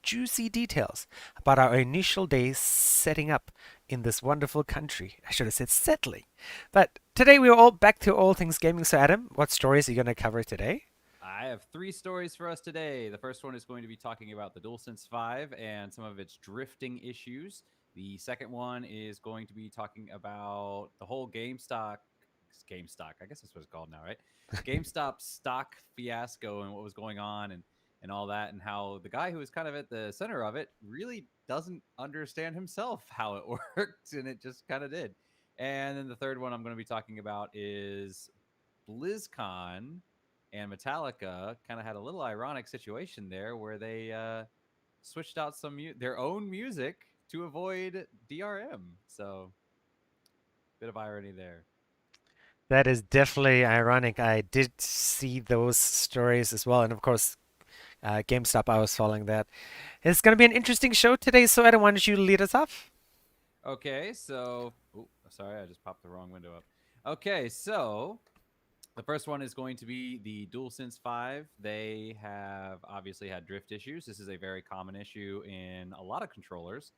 juicy details about our initial days setting up in this wonderful country. I should have said settling. But today we're all back to all things gaming. So, Adam, what stories are you going to cover today? I have three stories for us today. The first one is going to be talking about the DualSense 5 and some of its drifting issues. The second one is going to be talking about the whole GameStop, I guess that's what it's called now, right? GameStop stock fiasco and what was going on and all that, and how the guy who was kind of at the center of it really doesn't understand himself how it worked, and it just kind of did. And then the third one I'm going to be talking about is BlizzCon and Metallica kind of had a little ironic situation there where they switched out their own music to avoid DRM. So, bit of irony there. That is definitely ironic. I did see those stories as well. And of course, GameStop, I was following that. It's going to be an interesting show today. So, Adam, why don't you lead us off? Okay, so sorry, I just popped the wrong window up. Okay, so the first one is going to be the DualSense 5. They have obviously had drift issues. This is a very common issue in a lot of controllers.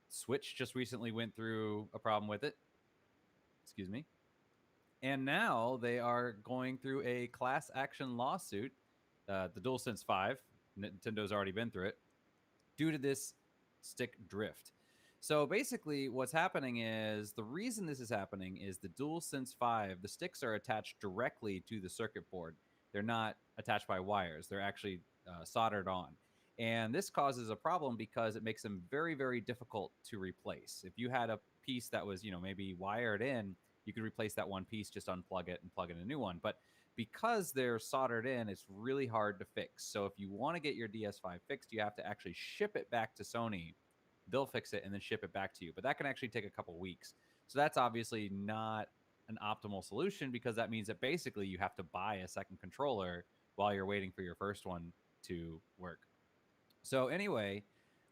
Switch just recently went through a problem with it. Excuse me. And now they are going through a class action lawsuit. The DualSense 5, Nintendo's already been through it, due to this stick drift. So basically, what's happening is the reason this is happening is the DualSense 5, the sticks are attached directly to the circuit board. They're not attached by wires, they're actually soldered on. And this causes a problem because it makes them very, very difficult to replace. If you had a piece that was, maybe wired in, you could replace that one piece, just unplug it and plug in a new one. But because they're soldered in, it's really hard to fix. So if you want to get your DS5 fixed, you have to actually ship it back to Sony. They'll fix it and then ship it back to you. But that can actually take a couple weeks. So that's obviously not an optimal solution because that means that basically you have to buy a second controller while you're waiting for your first one to work. So anyway,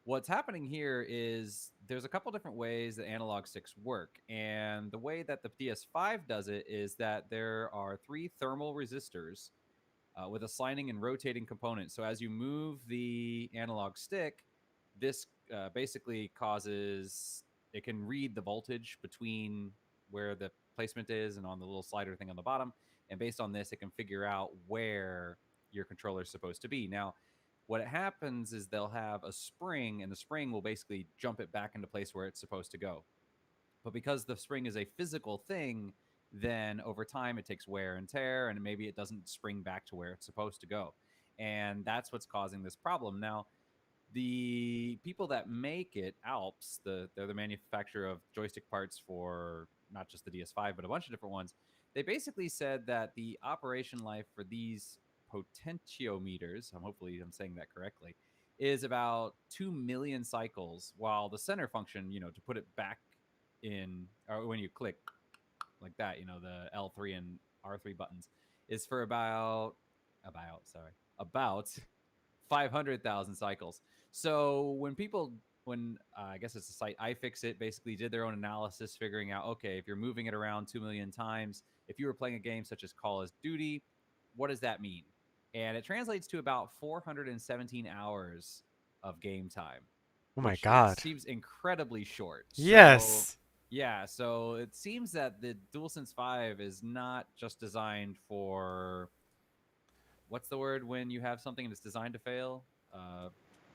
what's happening here is there's a couple different ways that analog sticks work. And the way that the PS5 does it is that there are three thermal resistors with a sliding and rotating component. So as you move the analog stick, this basically causes it can read the voltage between where the placement is and on the little slider thing on the bottom. And based on this, it can figure out where your controller is supposed to be. Now, what it happens is they'll have a spring, and the spring will basically jump it back into place where it's supposed to go. But because the spring is a physical thing, then over time it takes wear and tear, and maybe it doesn't spring back to where it's supposed to go. And that's what's causing this problem. Now, the people that make it, Alps, they're the manufacturer of joystick parts for not just the DS5, but a bunch of different ones. They basically said that the operation life for these potentiometers, hopefully I'm saying that correctly, is about 2 million cycles, while the center function, to put it back in, or when you click like that, the L3 and R3 buttons, is for about 500,000 cycles. So when I guess it's the site iFixit basically did their own analysis, figuring out, okay, if you're moving it around 2 million times, if you were playing a game such as Call of Duty, what does that mean? And it translates to about 417 hours of game time, Oh my which it God. seems incredibly short. So Yes. yeah, so it seems that the DualSense 5 is not just designed for, what's the word when you have something that's designed to fail?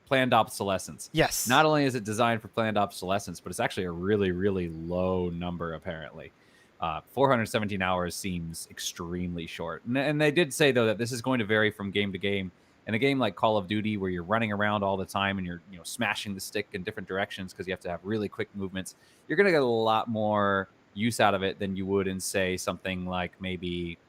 Planned obsolescence. Yes. Not only is it designed for planned obsolescence, but it's actually a really, really low number, apparently. 417 hours seems extremely short. And they did say, though, that this is going to vary from game to game. In a game like Call of Duty, where you're running around all the time and you're smashing the stick in different directions because you have to have really quick movements, you're going to get a lot more use out of it than you would in, say, something like maybe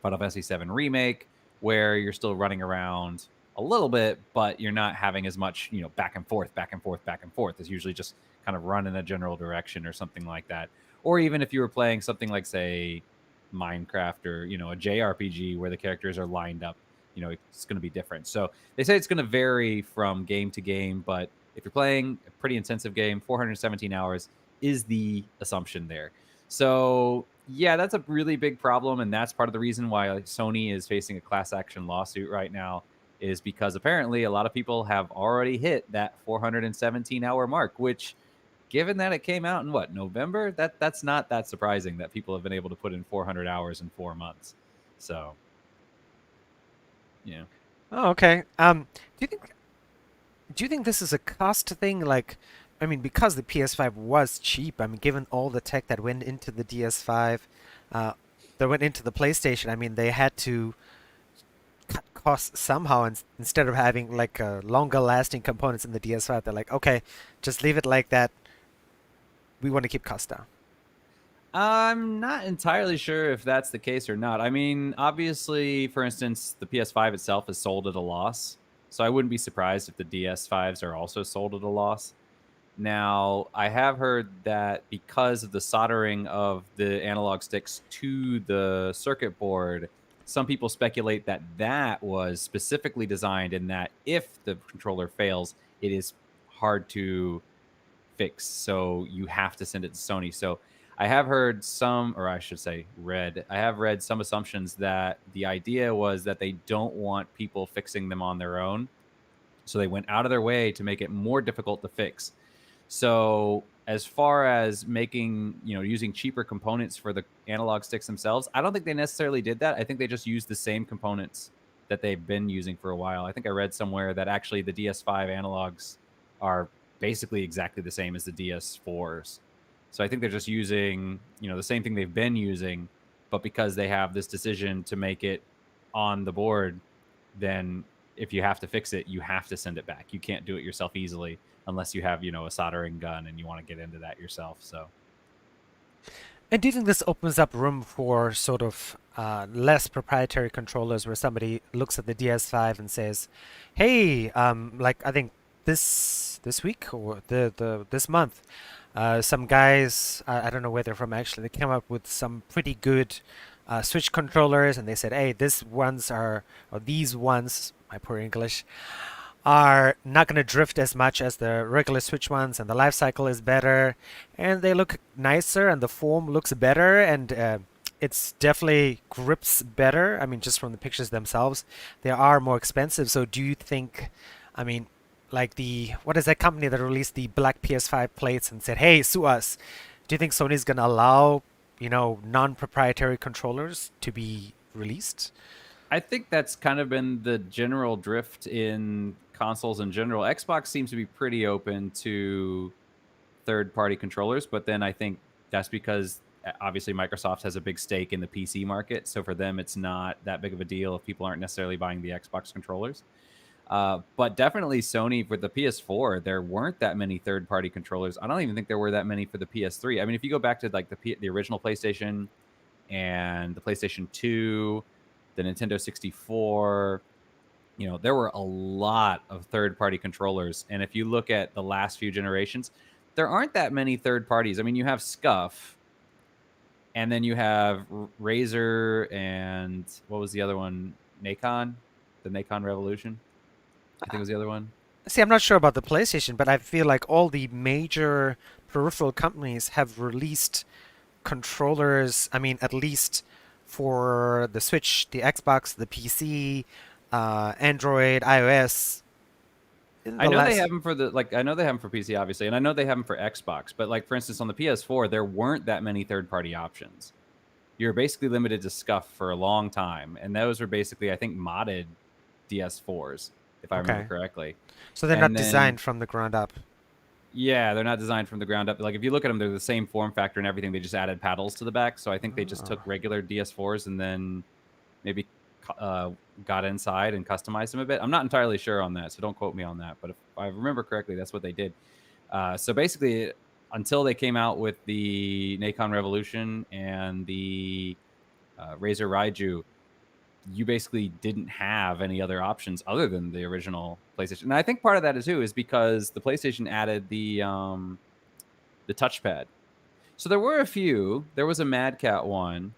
Final Fantasy VII Remake, where you're still running around a little bit, but you're not having as much, back and forth, back and forth, back and forth. It's usually just kind of run in a general direction or something like that. Or even if you were playing something like, say, Minecraft or, a JRPG where the characters are lined up, it's going to be different. So they say it's going to vary from game to game, but if you're playing a pretty intensive game, 417 hours is the assumption there. So yeah, that's a really big problem, and that's part of the reason why Sony is facing a class action lawsuit right now. is because apparently a lot of people have already hit that 417-hour mark, which, given that it came out in what, November, that's not that surprising that people have been able to put in 400 hours in 4 months. So, yeah. Oh, okay. Do you think this is a cost thing? Like, I mean, because the PS5 was cheap, I mean, given all the tech that went into the DS5, uh, that went into the PlayStation, I mean, they had to cut costs somehow, and instead of having like longer lasting components in the DS5, they're like, okay, just leave it like that. We want to keep costs down. I'm not entirely sure if that's the case or not. I mean, obviously, for instance, the PS5 itself is sold at a loss. So I wouldn't be surprised if the DS5s are also sold at a loss. Now, I have heard that because of the soldering of the analog sticks to the circuit board, some people speculate that that was specifically designed in that if the controller fails, it is hard to fix. So you have to send it to Sony. So I have heard some, or I should say, I have read some assumptions that the idea was that they don't want people fixing them on their own. So they went out of their way to make it more difficult to fix. So as far as making, using cheaper components for the analog sticks themselves, I don't think they necessarily did that. I think they just used the same components that they've been using for a while. I think I read somewhere that actually the DS5 analogs are basically exactly the same as the DS4s. So I think they're just using, the same thing they've been using, but because they have this decision to make it on the board, then if you have to fix it, you have to send it back. You can't do it yourself easily unless you have, a soldering gun and you want to get into that yourself. So And do you think this opens up room for sort of less proprietary controllers where somebody looks at the DS5 and says, "Hey, like I think this week or the this month, some guys, I don't know where they're from actually, they came up with some pretty good Switch controllers, and they said, hey, these ones, my poor English, are not going to drift as much as the regular Switch ones, and the life cycle is better, and they look nicer, and the form looks better, and it's definitely grips better. I mean, just from the pictures themselves, they are more expensive. So do you think, I mean, like what is that company that released the black PS5 plates and said, hey, sue us? Do you think Sony's going to allow, non-proprietary controllers to be released? I think that's kind of been the general drift in consoles in general. Xbox seems to be pretty open to third-party controllers, but then I think that's because obviously Microsoft has a big stake in the PC market, so for them it's not that big of a deal if people aren't necessarily buying the Xbox controllers. But definitely Sony for the PS4, there weren't that many third-party controllers. I don't even think there were that many for the PS3. I mean, if you go back to like the original PlayStation and the PlayStation 2, the Nintendo 64, there were a lot of third-party controllers. And if you look at the last few generations, there aren't that many third parties. I mean, you have Scuf, and then you have Razer, and what was the other one? Nacon, the Nacon Revolution, I think was the other one. See, I'm not sure about the PlayStation, but I feel like all the major peripheral companies have released controllers. I mean, at least for the Switch, the Xbox, the PC, Android, iOS. In I the know they last, have them for I know they have them for PC, obviously, and I know they have them for Xbox. But like, for instance, on the PS4, there weren't that many third-party options. You're basically limited to Scuf for a long time, and those were basically, I think, modded DS4s, if I remember okay, correctly. so they're not And then, designed from the ground up. yeah, they're not designed from the ground up. Like, if you look at them, they're the same form factor and everything. They just added paddles to the back. So I think they just took Oh. regular DS4s and then maybe got inside and customized them a bit. I'm not entirely sure on that, so don't quote me on that. But if I remember correctly, that's what they did. So basically, until they came out with the Nacon Revolution and the Razer Raiju, you basically didn't have any other options other than the original PlayStation. And I think part of that is because the PlayStation added the touchpad. So there were a few. There was a Mad Cat one.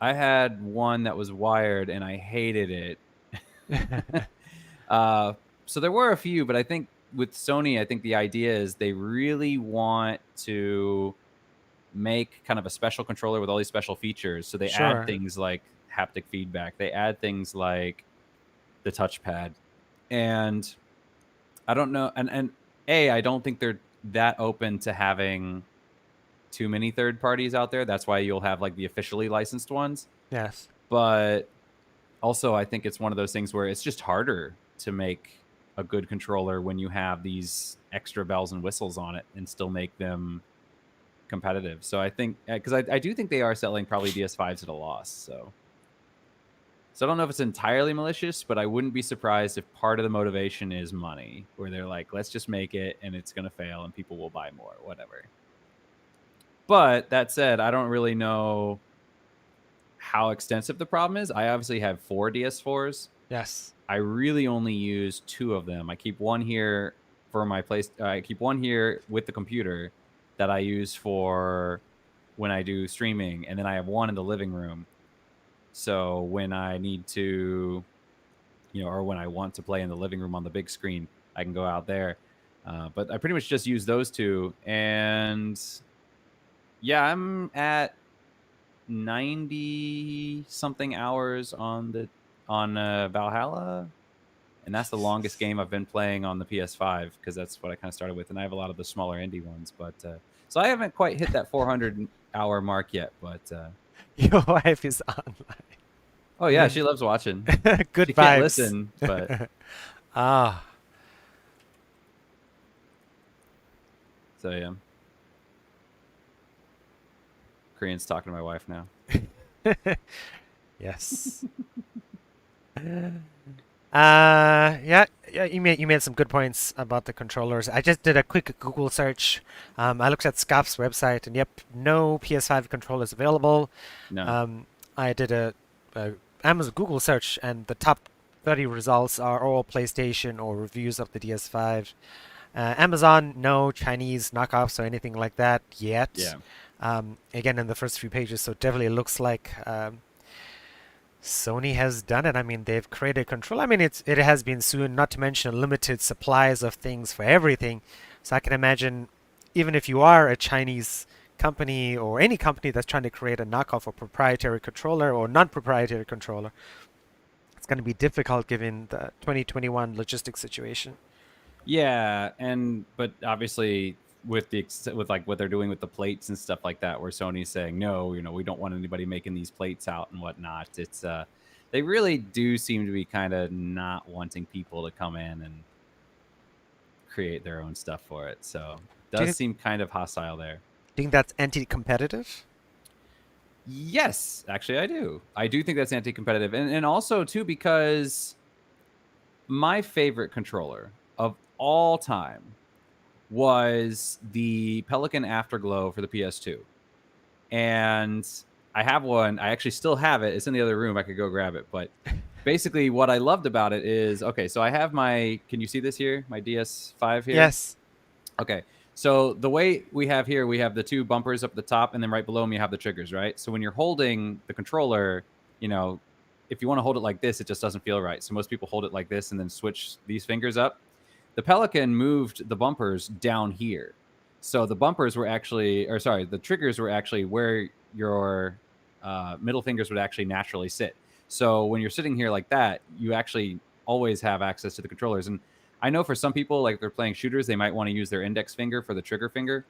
I had one that was wired and I hated it. So there were a few, but I think with Sony, I think the idea is they really want to make kind of a special controller with all these special features. So they add Sure. things like haptic feedback. They add things like the touchpad, and I don't know, and I don't think they're that open to having too many third parties out there. That's why you'll have like the officially licensed ones. Yes. But also, I think it's one of those things where it's just harder to make a good controller when you have these extra bells and whistles on it and still make them competitive. So I think, because I do think they are selling probably DS5s at a loss. So I don't know if it's entirely malicious, but I wouldn't be surprised if part of the motivation is money, where they're like, let's just make it and it's going to fail and people will buy more, whatever. But that said, I don't really know how extensive the problem is. I obviously have 4 DS4s. Yes. I really only use 2 of them. I keep one here for my place. I keep one here with the computer that I use for when I do streaming, and then I have one in the living room. So when I need to, or when I want to play in the living room on the big screen, I can go out there. But I pretty much just use those 2. And yeah, I'm at 90 something hours on Valhalla. And that's the longest game I've been playing on the PS5, because that's what I kind of started with. And I have a lot of the smaller indie ones. But so I haven't quite hit that 400-hour mark yet. But Your wife is online. oh yeah, she loves watching. Good She vibes. can't listen, but Ah, so yeah. Korean's talking to my wife now. yes. Yeah, you made some good points about the controllers. I just did a quick Google search. I looked at SCAF's website, and yep, no PS5 controllers available. No. I did a Amazon Google search, and the top 30 results are all PlayStation or reviews of the DS5. Amazon, no Chinese knockoffs or anything like that yet. Yeah. Again, in the first few pages, so it definitely looks like Sony has done it. I mean, they've created control. I mean, it has been soon, not to mention limited supplies of things for everything. So I can imagine, even if you are a Chinese company or any company that's trying to create a knockoff or proprietary controller or non-proprietary controller, it's going to be difficult given the 2021 logistics situation. Yeah, but obviously with like what they're doing with the plates and stuff like that, where Sony's saying no, we don't want anybody making these plates out and whatnot. It's they really do seem to be kind of not wanting people to come in and create their own stuff for it. So it Do you does seem kind of hostile there. think that's anti-competitive? Yes, actually I do. I do think that's anti-competitive, and also too because my favorite controller of all time was the Pelican Afterglow for the PS2. And I have one. I actually still have it. It's in the other room. I could go grab it. But basically what I loved about it is, okay, so I have can you see this here? My DS5 here? Yes. Okay. So the way we have here, we have the 2 bumpers up the top, and then right below them you have the triggers, right? So when you're holding the controller, if you want to hold it like this, it just doesn't feel right. So most people hold it like this and then switch these fingers up. The Pelican moved the bumpers down here. So the bumpers were the triggers were actually where your middle fingers would actually naturally sit. So when you're sitting here like that, you actually always have access to the controllers. And I know for some people, like if they're playing shooters, they might want to use their index finger for the trigger finger.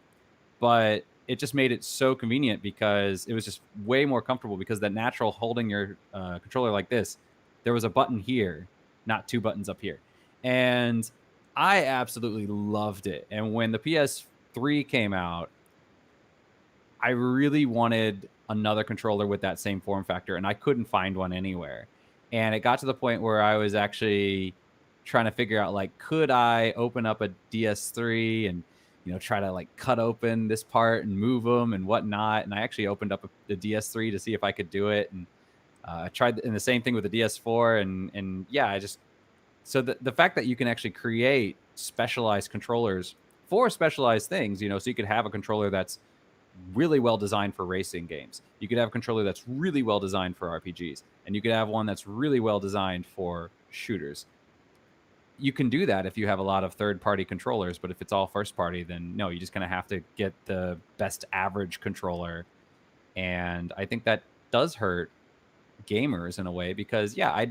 But it just made it so convenient because it was just way more comfortable, because that natural holding your controller like this, there was a button here, not 2 buttons up here. And I absolutely loved it. And when the PS3 came out, I really wanted another controller with that same form factor, and I couldn't find one anywhere. And it got to the point where I was actually trying to figure out, like, could I open up a DS3 and try to like cut open this part and move them and whatnot. And I actually opened up the DS3 to see if I could do it, and I tried, and the same thing with the DS4. And yeah, so the fact that you can actually create specialized controllers for specialized things, so you could have a controller that's really well designed for racing games. You could have a controller that's really well designed for RPGs, and you could have one that's really well designed for shooters. You can do that if you have a lot of third-party controllers, but if it's all first-party, then no, you're just going to have to get the best average controller. And I think that does hurt gamers in a way, because yeah, I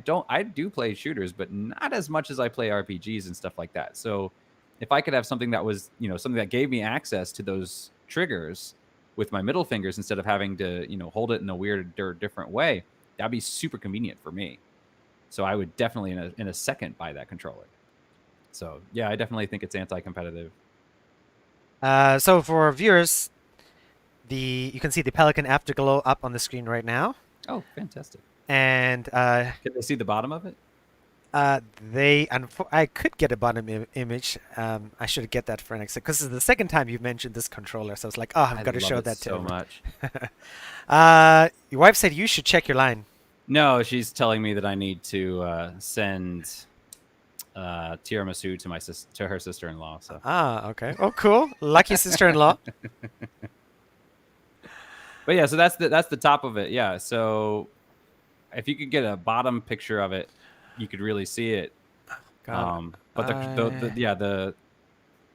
do play shooters, but not as much as I play RPGs and stuff like that. So if I could have something that was, something that gave me access to those triggers with my middle fingers instead of having to, hold it in a weird or different way, that'd be super convenient for me. So I would definitely in a second buy that controller. So yeah, I definitely think it's anti-competitive. So for viewers, you can see the Pelican Afterglow up on the screen right now, Oh, fantastic. and Can they see the bottom of it? I could get a bottom image. I should get that for next because this is the second time you've mentioned this controller, so I was like, oh, I've I got to love show it that to so everyone. much. Your wife said you should check your line. No, she's telling me that I need to send tiramisu to her sister-in-law. So, Okay. Oh, cool. Lucky sister-in-law. but yeah, so that's the top of it. Yeah, so if you could get a bottom picture of it, you could really see it. God, But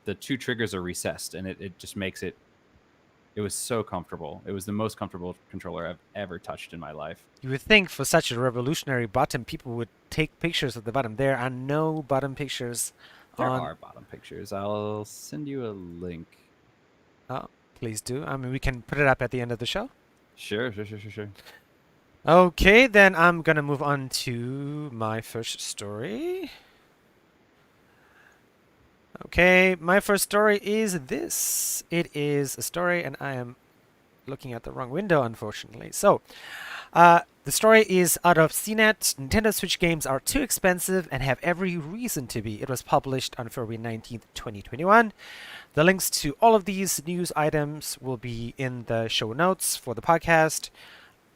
the two triggers are recessed, and it just makes it. It was so comfortable. It was the most comfortable controller I've ever touched in my life. you would think for such a revolutionary bottom, people would take pictures of the bottom. There are no bottom pictures There on. are bottom pictures. I'll send you a link. Oh, please do. I mean, we can put it up at the end of the show. Sure. Okay, then I'm gonna move on to my first story. Okay, my first story is this. It is a story, and I am looking at the wrong window, unfortunately. So, the story is out of CNET. Nintendo Switch games are too expensive and have every reason to be. It was published on February 19th, 2021. The links to all of these news items will be in the show notes for the podcast.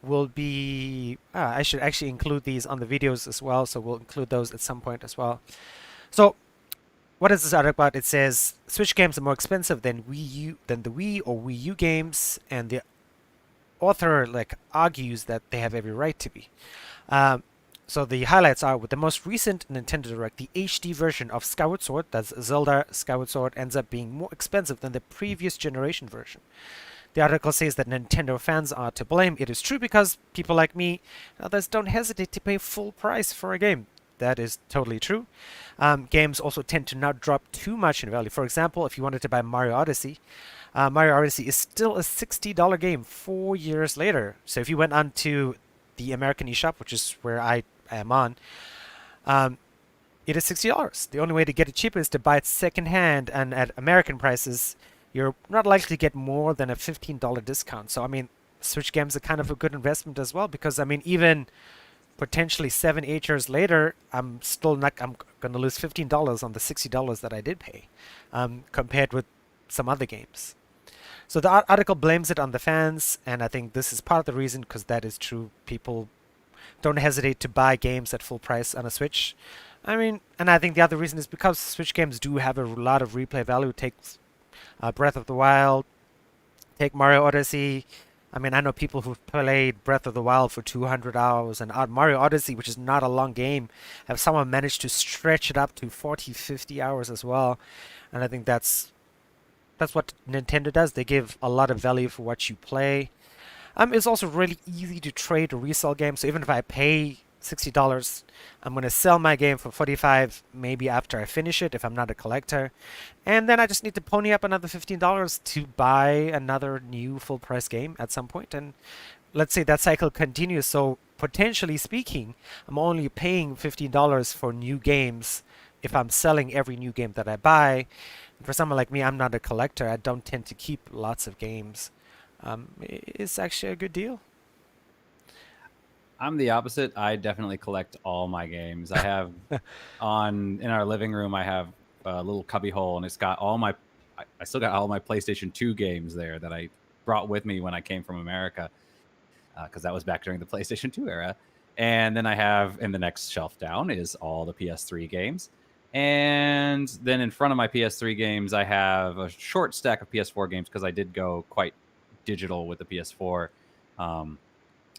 I should actually include these on the videos as well, so we'll include those at some point as well. So, what is this article about? It says Switch games are more expensive than the Wii or Wii U games, and the author argues that they have every right to be. So the highlights are with the most recent Nintendo Direct, the HD version of Skyward Sword, that's Zelda Skyward Sword, ends up being more expensive than the previous generation version. The article says that Nintendo fans are to blame. It is true because people like me and others don't hesitate to pay full price for a game. That is totally true. Games also tend to not drop too much in value. For example, if you wanted to buy Mario Odyssey is still a $60 game 4 years later. So if you went onto the American eShop, which is where I am on, it is $60. The only way to get it cheaper is to buy it secondhand, and at American prices, you're not likely to get more than a $15 discount. So, I mean, Switch games are kind of a good investment as well because, I mean, even potentially 7-8 years later, I'm going to lose $15 on the $60 that I did pay, compared with some other games. So the article blames it on the fans, and I think this is part of the reason because that is true. People don't hesitate to buy games at full price on a Switch. I mean, and I think the other reason is because Switch games do have a lot of replay value. Take Breath of the Wild, take Mario Odyssey. I mean, I know people who've played Breath of the Wild for 200 hours, and Mario Odyssey, which is not a long game, have somehow managed to stretch it up to 40, 50 hours as well. And I think that's what Nintendo does. They give a lot of value for what you play. It's also really easy to trade or resell games. So even if I pay $60, I'm going to sell my game for $45 maybe after I finish it if I'm not a collector. And then I just need to pony up another $15 to buy another new full price game at some point. And let's say that cycle continues. So potentially speaking, I'm only paying $15 for new games if I'm selling every new game that I buy. And for someone like me, I'm not a collector. I don't tend to keep lots of games. It's actually a good deal. I'm the opposite. I definitely collect all my games. I have in our living room, I have a little cubby hole, and it's got I still got all my PlayStation 2 games there that I brought with me when I came from America, because that was back during the PlayStation 2 era. And then I have in the next shelf down is all the PS3 games. And then in front of my PS3 games, I have a short stack of PS4 games because I did go quite digital with the PS4.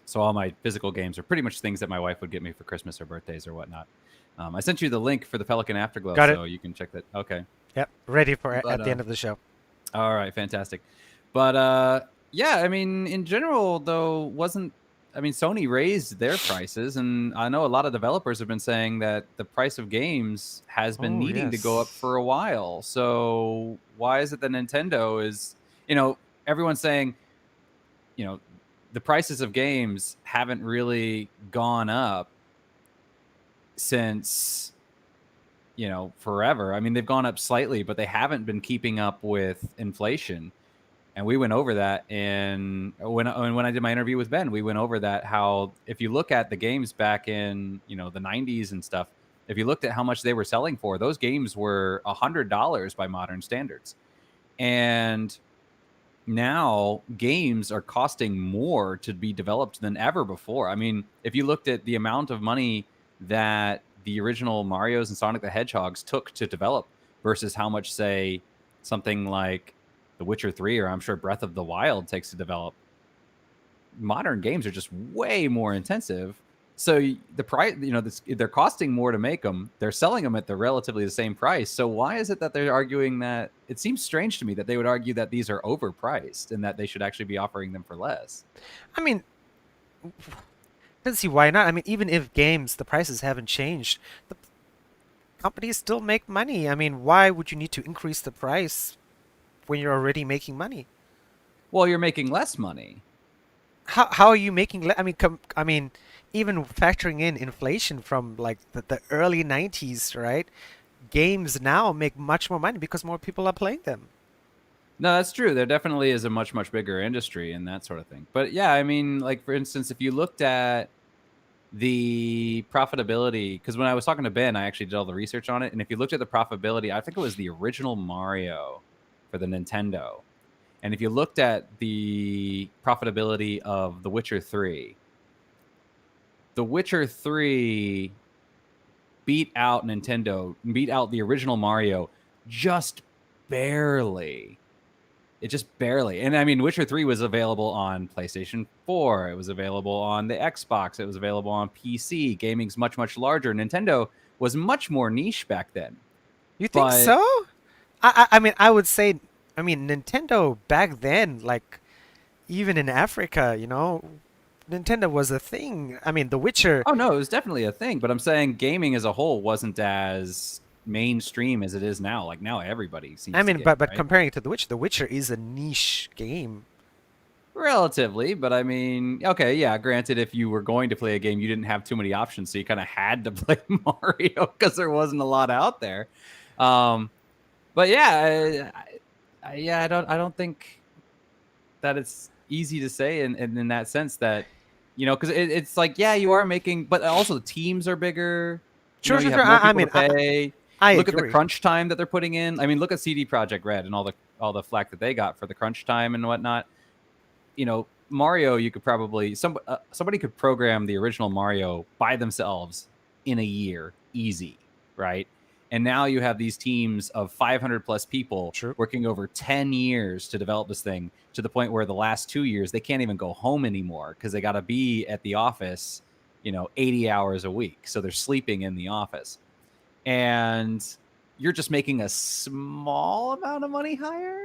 So all my physical games are pretty much things that my wife would get me for Christmas or birthdays or whatnot. I sent you the link for the Pelican Afterglow, so you can check that. Okay. Yep, ready for at the end of the show. All right, fantastic. But yeah, I mean, in general, though, wasn't I mean, Sony raised their prices, and I know a lot of developers have been saying that the price of games has been Oh, needing to go up for yes. a while. So why is it that Nintendo is, everyone's saying, you know, the prices of games haven't really gone up since, forever. I mean, they've gone up slightly, but they haven't been keeping up with inflation. And we went over that when I did my interview with Ben. We went over that, how if you look at the games back in the 90s and stuff, if you looked at how much they were selling for, those games were $100 by modern standards. And now games are costing more to be developed than ever before. I mean, if you looked at the amount of money that the original Marios and Sonic the Hedgehogs took to develop versus how much, say, something like The Witcher 3 or I'm sure Breath of the Wild takes to develop, modern games are just way more intensive. So the price, they're costing more to make them. They're selling them at the relatively the same price. So why is it that they're arguing that? It seems strange to me that they would argue that these are overpriced and that they should actually be offering them for less. I mean, don't see why not. I mean, even if games, the prices haven't changed, the companies still make money. I mean, why would you need to increase the price when you're already making money? Well, you're making less money. How are you making? I mean, even factoring in inflation from like the early 90s, right? Games now make much more money because more people are playing them. No, that's true. There definitely is a much, much bigger industry and that sort of thing. But yeah, I mean, like for instance, if you looked at the profitability, because when I was talking to Ben, I actually did all the research on it. And if you looked at the profitability, I think it was the original Mario for the Nintendo. And if you looked at the profitability of The Witcher 3, The Witcher 3 beat out Nintendo, beat out the original Mario just barely. It just barely. And I mean, Witcher 3 was available on PlayStation 4. It was available on the Xbox. It was available on PC. Gaming's much, much larger. Nintendo was much more niche back then. You think But so? I mean, I would say, I mean, Nintendo back then, like even in Africa, Nintendo was a thing. I mean, The Witcher. oh no, it was definitely a thing. But I'm saying gaming as a whole wasn't as mainstream as it is now. Like now everybody I seems to mean, game, but right? comparing it to The Witcher is a niche game. Relatively, but I mean, okay, yeah, granted, if you were going to play a game, you didn't have too many options, so you kind of had to play Mario because there wasn't a lot out there. Um, but yeah, I don't think that it's easy to say in that sense that, because it's like, yeah, you are making, but also the teams are bigger. Sure, You sure, have sure. more I people to mean, pay. I Look at the agree. crunch time that they're putting in. I mean, look at CD Projekt Red and all the flack that they got for the crunch time and whatnot. Mario, you could probably somebody could program the original Mario by themselves in a year, easy, right? And now you have these teams of 500 plus people True. working over 10 years to develop this thing, to the point where the last 2 years they can't even go home anymore because they got to be at the office, 80 hours a week. So they're sleeping in the office. And you're just making a small amount of money higher,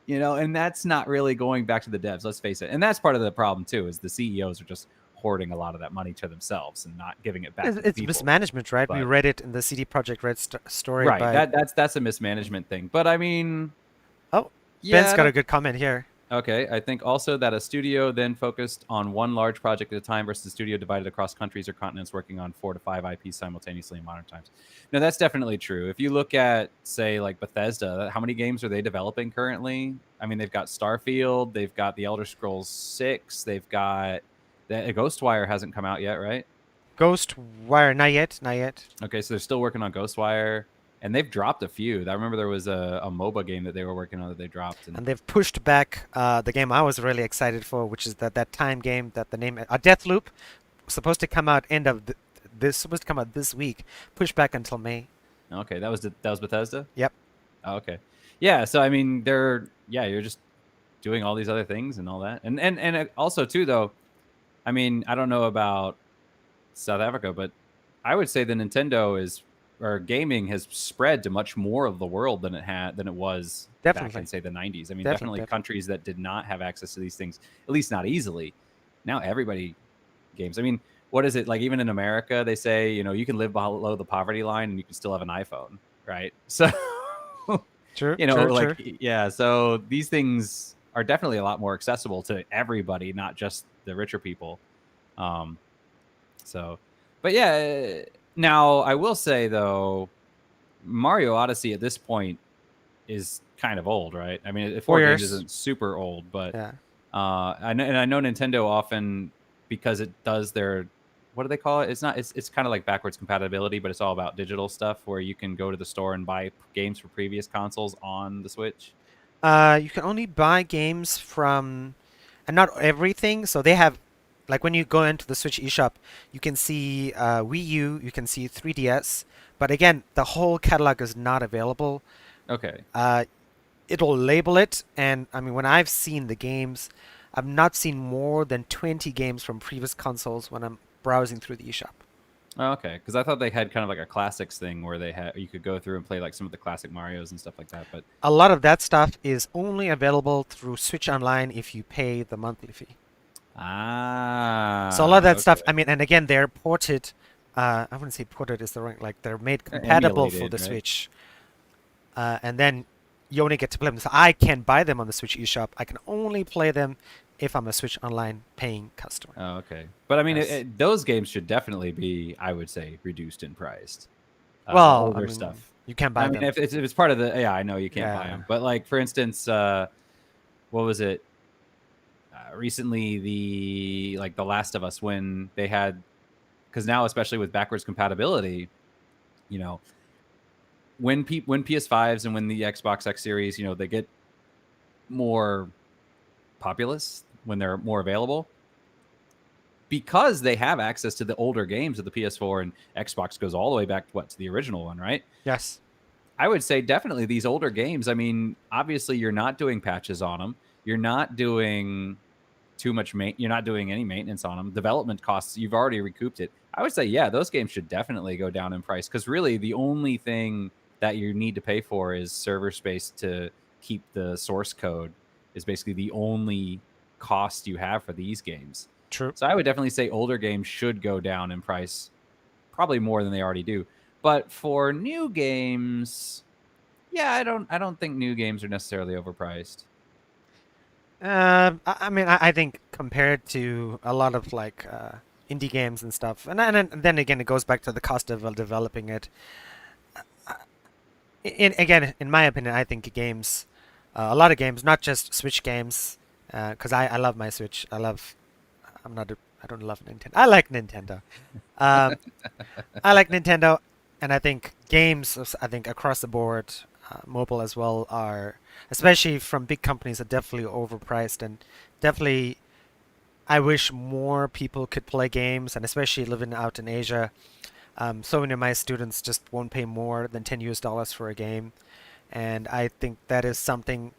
and that's not really going back to the devs, let's face it. And that's part of the problem too, is the CEOs are just hoarding a lot of that money to themselves and not giving it back to the It's people. mismanagement, right? We But read it in the CD Projekt Red story right, by. that's a mismanagement thing. But I mean, Oh, Ben's yeah, I got a don't. good comment here. Okay, I think also that a studio then focused on one large project at a time versus a studio divided across countries or continents working on 4 to 5 IPs simultaneously in modern times. No, that's definitely true. If you look at, say, like Bethesda, how many games are they developing currently? I mean, they've got Starfield, they've got The Elder Scrolls 6, they've got Ghostwire hasn't come out yet, right? Ghostwire, not yet, not yet. Okay, so they're still working on Ghostwire. And they've dropped a few. I remember there was a MOBA game that they were working on that they dropped. And they've pushed back the game I was really excited for, which is that time game that the name Deathloop, supposed to come out supposed to come out this week, pushed back until May. Okay, that was Bethesda? Yep. Oh, okay. Yeah, so I mean, you're just doing all these other things and all that. And also too though, I mean, I don't know about South Africa, but I would say the Nintendo or gaming has spread to much more of the world than it was back Definitely. in, say, the 90s. I mean, Definitely, definitely definitely. countries that did not have access to these things, at least not easily. Now everybody games. I mean, what is it like? Even in America, they say you can live below the poverty line and you can still have an iPhone, right? So True, true, like true. yeah. So these things are definitely a lot more accessible to everybody, not just the richer people. Um, so, but yeah. Now I will say though, Mario Odyssey at this point is kind of old, right? I mean, 4 games 4 years. isn't super old, but Yeah. I know Nintendo often, because it does their, what do they call it? It's not. It's kind of like backwards compatibility, but it's all about digital stuff where you can go to the store and buy games for previous consoles on the Switch. You can only buy games from, and not everything. So they have, like when you go into the Switch eShop, you can see Wii U, you can see 3DS, but again, the whole catalog is not available. Okay. Uh, it'll label it, and I mean, when I've seen the games, I've not seen more than 20 games from previous consoles when I'm browsing through the eShop. Oh, okay, because I thought they had kind of like a classics thing where you could go through and play like some of the classic Mario's and stuff like that. But A lot of that stuff is only available through Switch Online if you pay the monthly fee. So a lot of that stuff, I okay, mean, and again, they're ported. I wouldn't say ported is the right, like they're made compatible for emulated, the right? Switch. And then you only get to play them. So I can't buy them on the Switch eShop. I can only play them if I'm a Switch Online paying customer. Oh, okay. But I mean, Yes. those games should definitely be, I would say, reduced in price. The Well, I older mean, stuff. you can I buy mean, them. if it's part of the, yeah, I know you can't buy Yeah. them, but like for instance, what was it? Recently, the Last of Us, when they had, because now especially with backwards compatibility, you know, when PS5s and when the Xbox X Series, they get more populous when they're more available, because they have access to the older games of the PS4, and Xbox goes all the way back to the original one, right? Yes. I would say definitely these older games. I mean, obviously you're not doing patches on them. You're not doing too much you're not doing any maintenance on them. Development costs, you've already recouped it. I would say, yeah, those games should definitely go down in price, because really the only thing that you need to pay for is server space to keep the source code, is basically the only cost you have for these games. True. So I would definitely say older games should go down in price, probably more than they already do. But for new games, yeah, I don't think new games are necessarily overpriced. I mean, I think compared to a lot of like indie games and stuff, and then again, it goes back to the cost of developing it. Again, in my opinion, I think games, a lot of games, not just Switch games, because I love my Switch. I'm not. I don't love Nintendo. I like Nintendo. Um, I like Nintendo, and I think games, I think across the board, mobile as well, are, especially from big companies, are definitely overpriced, and definitely I wish more people could play games, and especially living out in Asia, so many of my students just won't pay more than $10 for a game, and I think that is something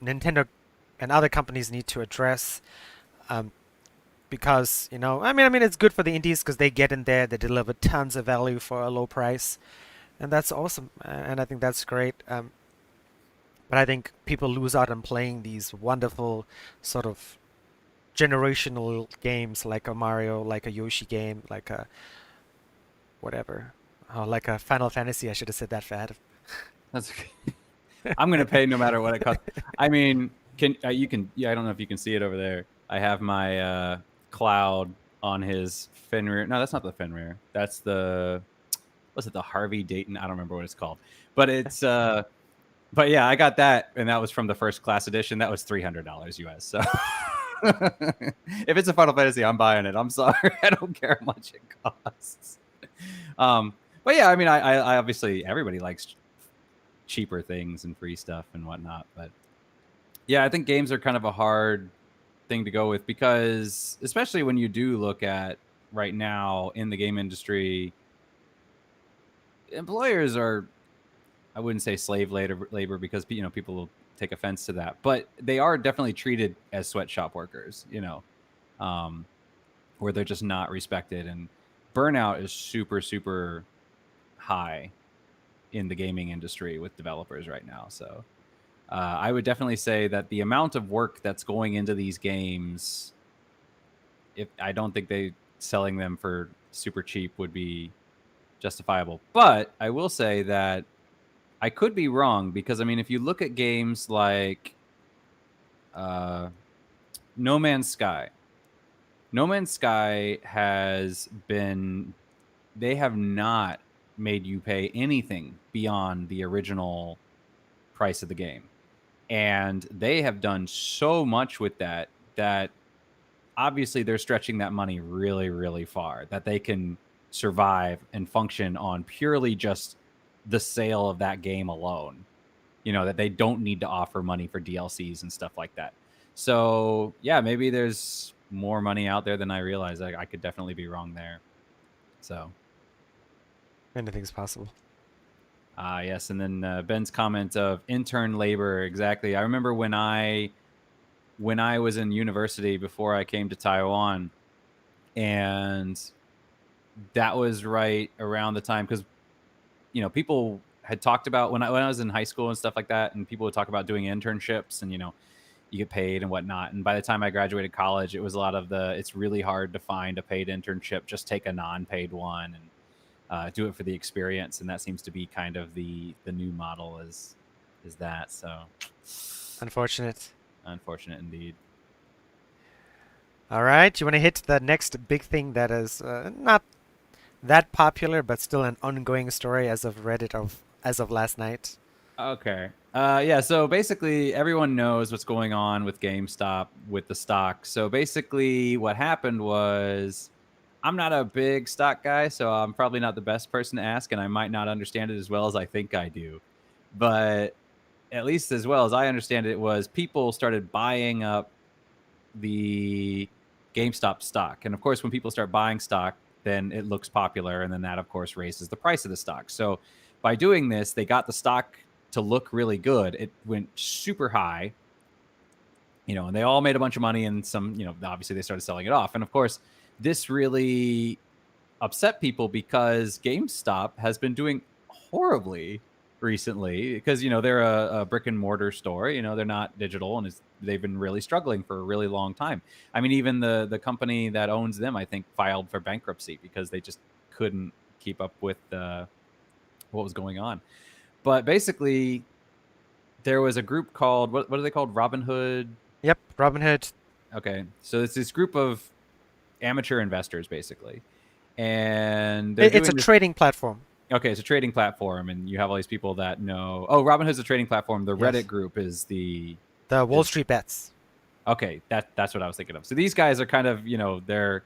Nintendo and other companies need to address. Um, because I mean it's good for the indies because they get in there, they deliver tons of value for a low price, and that's awesome, and I think that's great. But I think people lose out on playing these wonderful sort of generational games like a Mario, like a Yoshi game, like a whatever, like a Final Fantasy. I should have said that, Fad. That's okay. I'm gonna pay no matter what it costs. I mean, you can? Yeah, I don't know if you can see it over there. I have my Cloud on his Fenrir. No, that's not the Fenrir. That's the, what's it? The Harvey Dayton. I don't remember what it's called, but it's but yeah, I got that, and that was from the first class edition. That was $300 US. So if it's a Final Fantasy, I'm buying it. I'm sorry, I don't care how much it costs. But yeah, I mean, I obviously, everybody likes cheaper things and free stuff and whatnot, but yeah, I think games are kind of a hard thing to go with, because especially when you do look at right now in the game industry, employers are, I wouldn't say slave labor, because people will take offense to that, but they are definitely treated as sweatshop workers, um, where they're just not respected, and burnout is super super high in the gaming industry with developers right now. So I would definitely say that the amount of work that's going into these games, if I don't think selling them for super cheap would be justifiable. But I will say that I could be wrong because I mean, if you look at games like No Man's Sky, No Man's Sky has been, they have not made you pay anything beyond the original price of the game. And they have done so much with that that obviously they're stretching that money really, really far, that they can survive and function on purely just the sale of that game alone. You know, that they don't need to offer money for DLCs and stuff like that. So yeah, maybe there's more money out there than I realize. I could definitely be wrong there. So Anything's possible. yes, and then Ben's comment of intern labor. Exactly. I remember when I was in university before I came to Taiwan, and that was right around the time because you know people had talked about when I was in high school and stuff like that, and people would talk about doing internships and you know you get paid and whatnot. And by the time I graduated college, it was a lot of it's really hard to find a paid internship. Just take a non-paid one and do it for the experience. And that seems to be kind of the new model is that. So Unfortunate. unfortunate indeed. All right, you want to hit the next big thing that is not that popular, but still an ongoing story as of as of last night. Okay. Yeah, so basically everyone knows what's going on with GameStop with the stock. So basically what happened was I'm not a big stock guy, so I'm probably not the best person to ask and I might not understand it as well as I think I do. But at least as well as I understand it was people started buying up the GameStop stock. And of course when people start buying stock, then it looks popular and then that of course raises the price of the stock. So by doing this, they got the stock to look really good. It went super high, you know, and they all made a bunch of money and some, you know, obviously they started selling it off. And of course, this really upset people because GameStop has been doing horribly recently because, you know, they're a brick and mortar store, you know, they're not digital and they've been really struggling for a really long time. I mean, even the company that owns them, I think, filed for bankruptcy because they just couldn't keep up with what was going on. But basically, there was a group called what are they called? Robinhood. Yep, Robinhood. Okay, so it's this group of amateur investors, basically, and they're It's a doing this. trading platform. Okay, it's a trading platform, and you have all these people that know. Oh, Robinhood's a trading platform. The Yes. Reddit group is The Wall Street Bets. okay. That's what I was thinking of. So these guys are kind of, you know, they're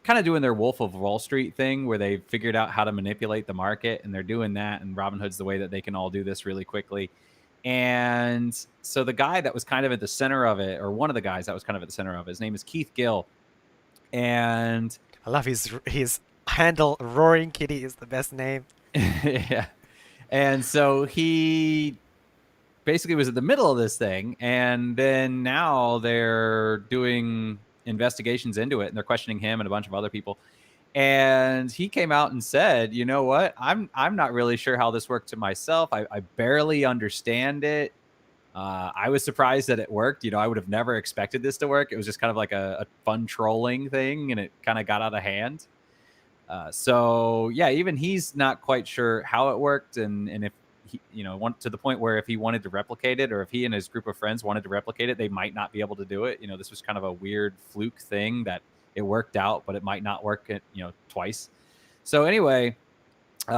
kind of doing their Wolf of Wall Street thing where they figured out how to manipulate the market and they're doing that. And Robinhood's the way that they can all do this really quickly. And so the guy that was kind of at the center of it, or one of the guys that was kind of at the center of it, his name is Keith Gill. And I love his handle. Roaring Kitty is the best name. yeah. And so he basically was at the middle of this thing. And then now they're doing investigations into it and they're questioning him and a bunch of other people. And he came out and said, you know what, I'm not really sure how this worked to myself. I barely understand it. I was surprised that it worked. You know, I would have never expected this to work. It was just kind of like a fun trolling thing and it kind of got out of hand. So yeah, even he's not quite sure how it worked and if he, you know, to the point where if he wanted to replicate it or if he and his group of friends wanted to replicate it, they might not be able to do it. You know, this was kind of a weird fluke thing that it worked out, but it might not work, you know, twice. So anyway,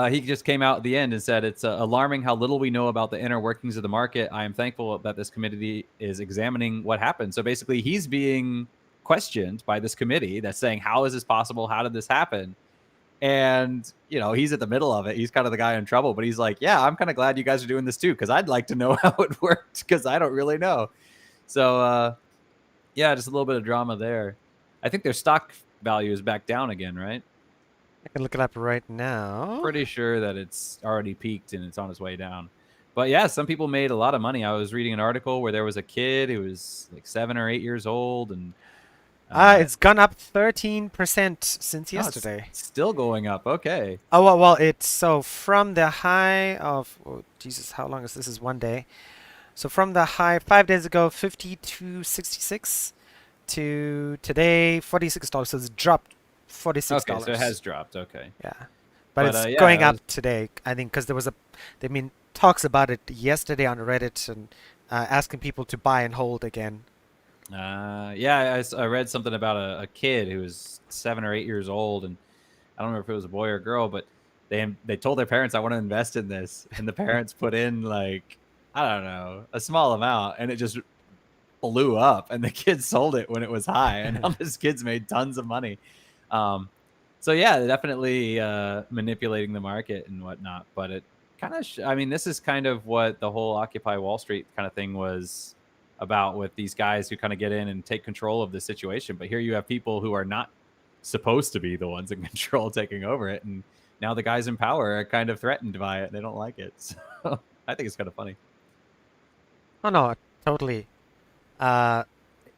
he just came out at the end and said, it's alarming how little we know about the inner workings of the market. I am thankful that this committee is examining what happened. So basically he's being questioned by this committee that's saying, how is this possible? How did this happen? And, you know, he's at the middle of it. He's kind of the guy in trouble, but he's like, yeah, I'm kind of glad you guys are doing this too, because I'd like to know how it worked because I don't really know. So, yeah, just a little bit of drama there. I think their stock value is back down again, right? I can look it up right now. Pretty sure that it's already peaked and it's on its way down. But yeah, some people made a lot of money. I was reading an article where there was a kid who was like 7 or 8 years old and it's gone up 13% since yesterday. It's still going up. Okay. Oh well, it's so from the high of Jesus, how long is this? Is one day. So from the high 5 days ago, 52.66 to today $46. So it's dropped $46. Okay, so it has dropped. Okay, Yeah, but but it's yeah, going up today. I think because there was I mean, talks about it yesterday on Reddit and asking people to buy and hold again. yeah, I read something about a kid who was 7 or 8 years old, and I don't remember if it was a boy or a girl, but they told their parents, "I want to invest in this," and the parents put in like, I don't know, a small amount, and it just blew up, and the kids sold it when it was high, and now this kid's made tons of money. Um, so yeah, definitely manipulating the market and whatnot. But it kind of, I mean, this is kind of what the whole Occupy Wall Street kind of thing was about, with these guys who kind of get in and take control of the situation. But here you have people who are not supposed to be the ones in control taking over it, and now the guys in power are kind of threatened by it. They don't like it, so I think it's kind of funny. Oh no, totally. Uh,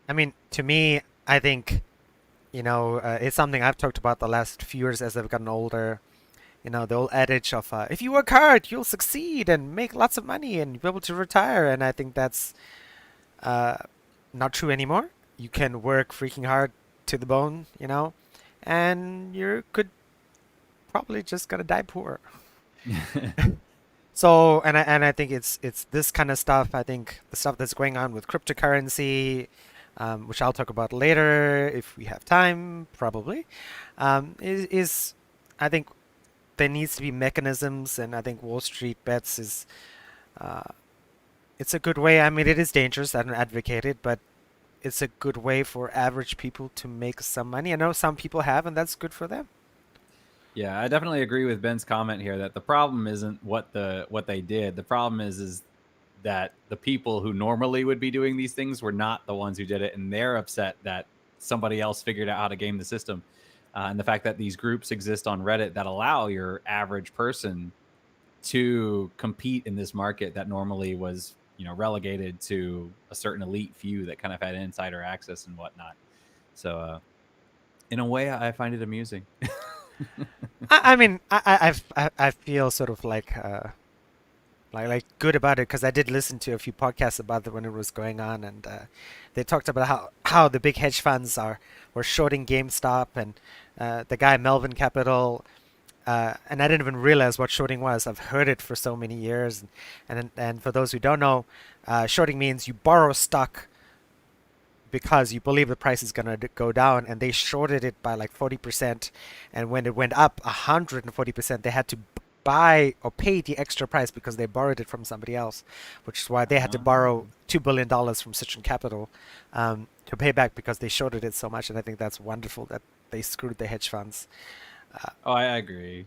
I mean, to me, I think, it's something I've talked about the last few years as I've gotten older. The old adage of if you work hard, you'll succeed and make lots of money and be able to retire. And I think that's uh, not true anymore. You can work freaking hard to the bone, and you're could probably just gonna die poor. So, and I think it's this kind of stuff. I think the stuff that's going on with cryptocurrency, which I'll talk about later if we have time, probably, is I think there needs to be mechanisms, and I think Wall Street bets is uh, it's a good way. I mean, it is dangerous. I don't advocate it, but it's a good way for average people to make some money. I know some people have, and that's good for them. Yeah, I definitely agree with Ben's comment here that the problem isn't what they did. The problem is that the people who normally would be doing these things were not the ones who did it, and they're upset that somebody else figured out how to game the system. And the fact that these groups exist on Reddit that allow your average person to compete in this market that normally was, relegated to a certain elite few that kind of had insider access and whatnot. So, in a way, I find it amusing. I mean, I feel sort of like good about it because I did listen to a few podcasts about it when it was going on, and they talked about how the big hedge funds were shorting GameStop, and the guy Melvin Capital, and I didn't even realize what shorting was. I've heard it for so many years, and for those who don't know, shorting means you borrow stock because you believe the price is gonna go down, and they shorted it by like 40%, and when it went up 140%, they had to buy or pay the extra price because they borrowed it from somebody else, which is why they had to borrow $2 billion from Citron Capital to pay back because they shorted it so much, and I think that's wonderful that they screwed the hedge funds. Oh, I agree.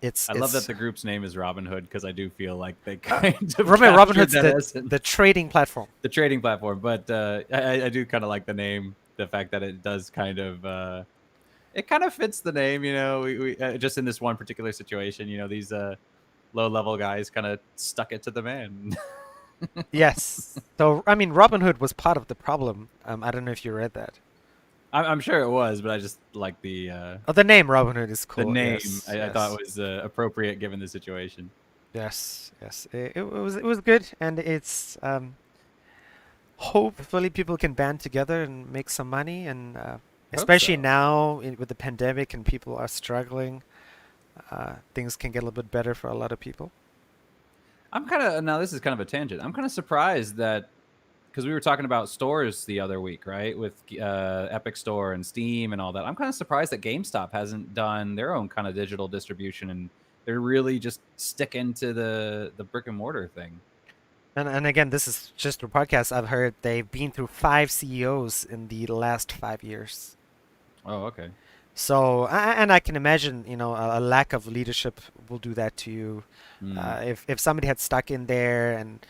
It's I love that it's the group's name is Robinhood because I do feel like they kind of Robinhood's captured that essence. the trading platform. The trading platform. But I do kind of like the name, the fact that it does kind of it kind of fits the name. We just in this one particular situation, these low level guys kind of stuck it to the man. Yes. So I mean, Robinhood was part of the problem. I don't know if you read that. I'm sure it was, but I just like the Oh, the name Robinhood is the cool. name. Yes, I yes, thought was appropriate given the situation. yes, yes. It was good, and it's hopefully people can band together and make some money, and I hope especially so. now with the pandemic and people are struggling, things can get a little bit better for a lot of people. I'm kind of, now this is kind of a tangent. I'm kind of surprised that, because we were talking about stores the other week, right? With Epic Store and Steam and all that. I'm kind of surprised that GameStop hasn't done their own kind of digital distribution, and they're really just sticking to the brick and mortar thing. And again, this is just a podcast. I've heard they've been through 5 CEOs in the last 5 years. Oh, okay. So, and I can imagine, a lack of leadership will do that to you. Mm. If somebody had stuck in there and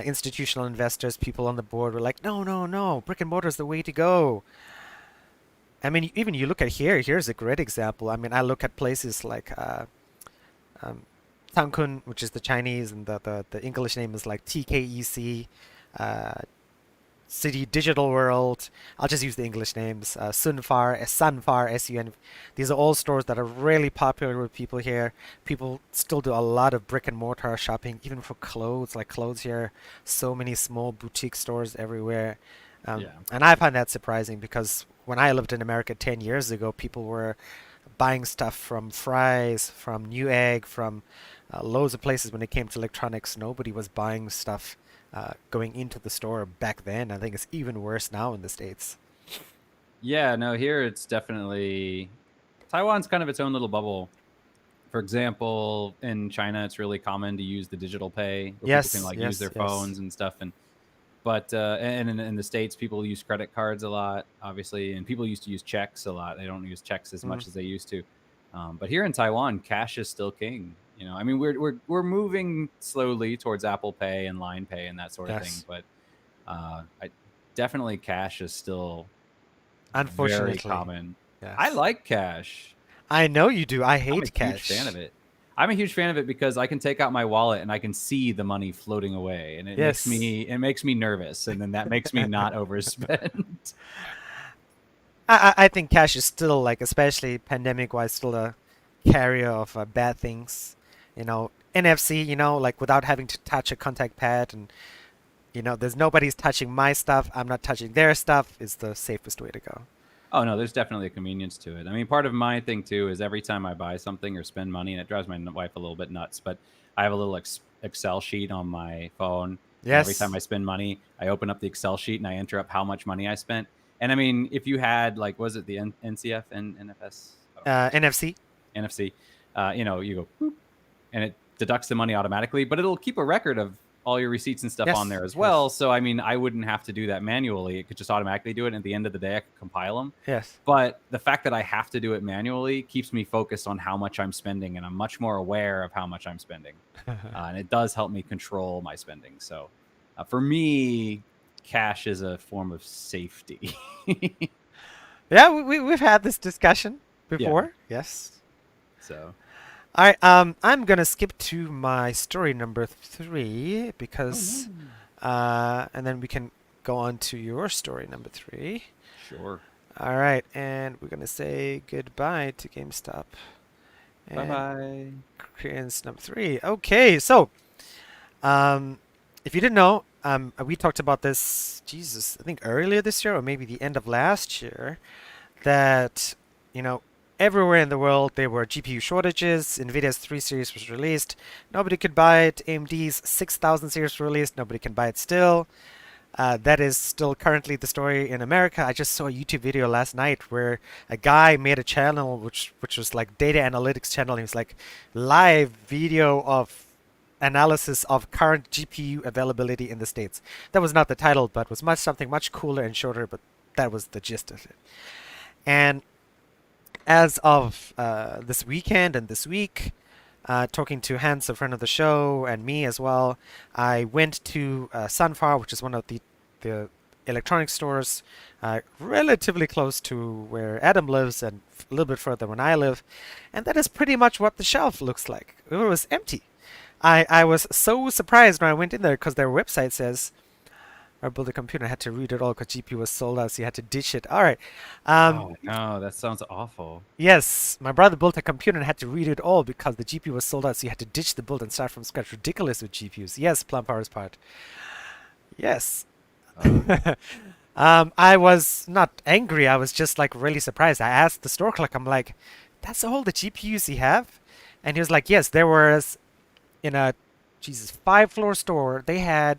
institutional investors, people on the board were like, no, no, no, brick and mortar is the way to go. I mean, even you look at here's a great example. I mean, I look at places like um, Tangkun, which is the Chinese, and the English name is like TKEC. Uh, City Digital World. I'll just use the English names. Sunfar, SUN. These are all stores that are really popular with people here. People still do a lot of brick and mortar shopping, even for clothes. Like clothes here, so many small boutique stores everywhere. Yeah. And I find that surprising because when I lived in America 10 years ago, people were buying stuff from Fry's, from Newegg, from loads of places when it came to electronics. Nobody was buying stuff going into the store back then. I think it's even worse now in the States. Yeah, no, here it's definitely Taiwan's kind of its own little bubble. For example, in China, it's really common to use the digital pay where people can Yes, like use yes, their yes. phones and stuff. And in the States, people use credit cards a lot, obviously, and people used to use checks a lot. They don't use checks as Mm, much as they used to. But here in Taiwan, cash is still king. I mean, we're moving slowly towards Apple Pay and Line Pay and that sort of thing. yes. But I definitely cash is still very Unfortunately, common. I yes. like cash. I know you do. I I'm a hate huge fan of cash. it. I'm a huge fan of it because I can take out my wallet and I can see the money floating away, and Yes. it makes me nervous, and then that makes me not overspend. I think cash is still like, especially pandemic-wise, still a carrier of bad things. NFC, like without having to touch a contact pad and, there's nobody's touching my stuff. I'm not touching their stuff is the safest way to go. Oh no, there's definitely a convenience to it. I mean, part of my thing too is every time I buy something or spend money, and it drives my wife a little bit nuts, but I have a little Excel sheet on my phone, and every time Yes. I spend money, I open up the Excel sheet and I enter up how much money I spent. And I mean, if you had like, was it the NCF and NFS? I don't remember which one. NFC. NFC. You go boop, and it deducts the money automatically, but it'll keep a record of all your receipts and stuff on Yes. there as well. Yes. So I mean, I wouldn't have to do that manually. It could just automatically do it. And at the end of the day, I could compile them. Yes. But the fact that I have to do it manually keeps me focused on how much I'm spending, and I'm much more aware of how much I'm spending. And it does help me control my spending. So for me, cash is a form of safety. Yeah, we've had this discussion Yeah. before. Yes. So. All right. I'm gonna skip to my story number 3 Oh no. because, and then we can go on to your story number 3. Sure. All right, and we're gonna say goodbye to GameStop Bye and bye. Koreans number 3. Okay, so um, if you didn't know, we talked about this, Jesus, I think earlier this year or maybe the end of last year, that you know everywhere in the world there were GPU shortages. Nvidia's 3 series was released, nobody could buy it. AMD's 6000 series was released, nobody can buy it still. That is still currently the story in America. I just saw a YouTube video last night where a guy made a channel which was like data analytics channel. He was like live video of analysis of current GPU availability in the States. That was not the title, but was something much cooler and shorter, but that was the gist of it. And as of this weekend and this week, talking to Hans, a friend of the show, and me as well, I went to Sunfar, which is one of the electronics stores relatively close to where Adam lives and a little bit further when I live. And that is pretty much what the shelf looks like. It was empty. I was so surprised when I went in there because their website says, I built a computer. I had to read it all because GPU was sold out, so you had to ditch it. All right. Um, Oh no, that sounds awful. Yes, my brother built a computer and had to read it all because the GPU was sold out, so you had to ditch the build and start from scratch. Ridiculous with GPUs. Yes, Plum Power's part. Yes. Uh, I was not angry. I was just like really surprised. I asked the store clerk, I'm like, that's all the GPUs you have? And he was like, yes, there was in a, Jesus, 5-floor store, they had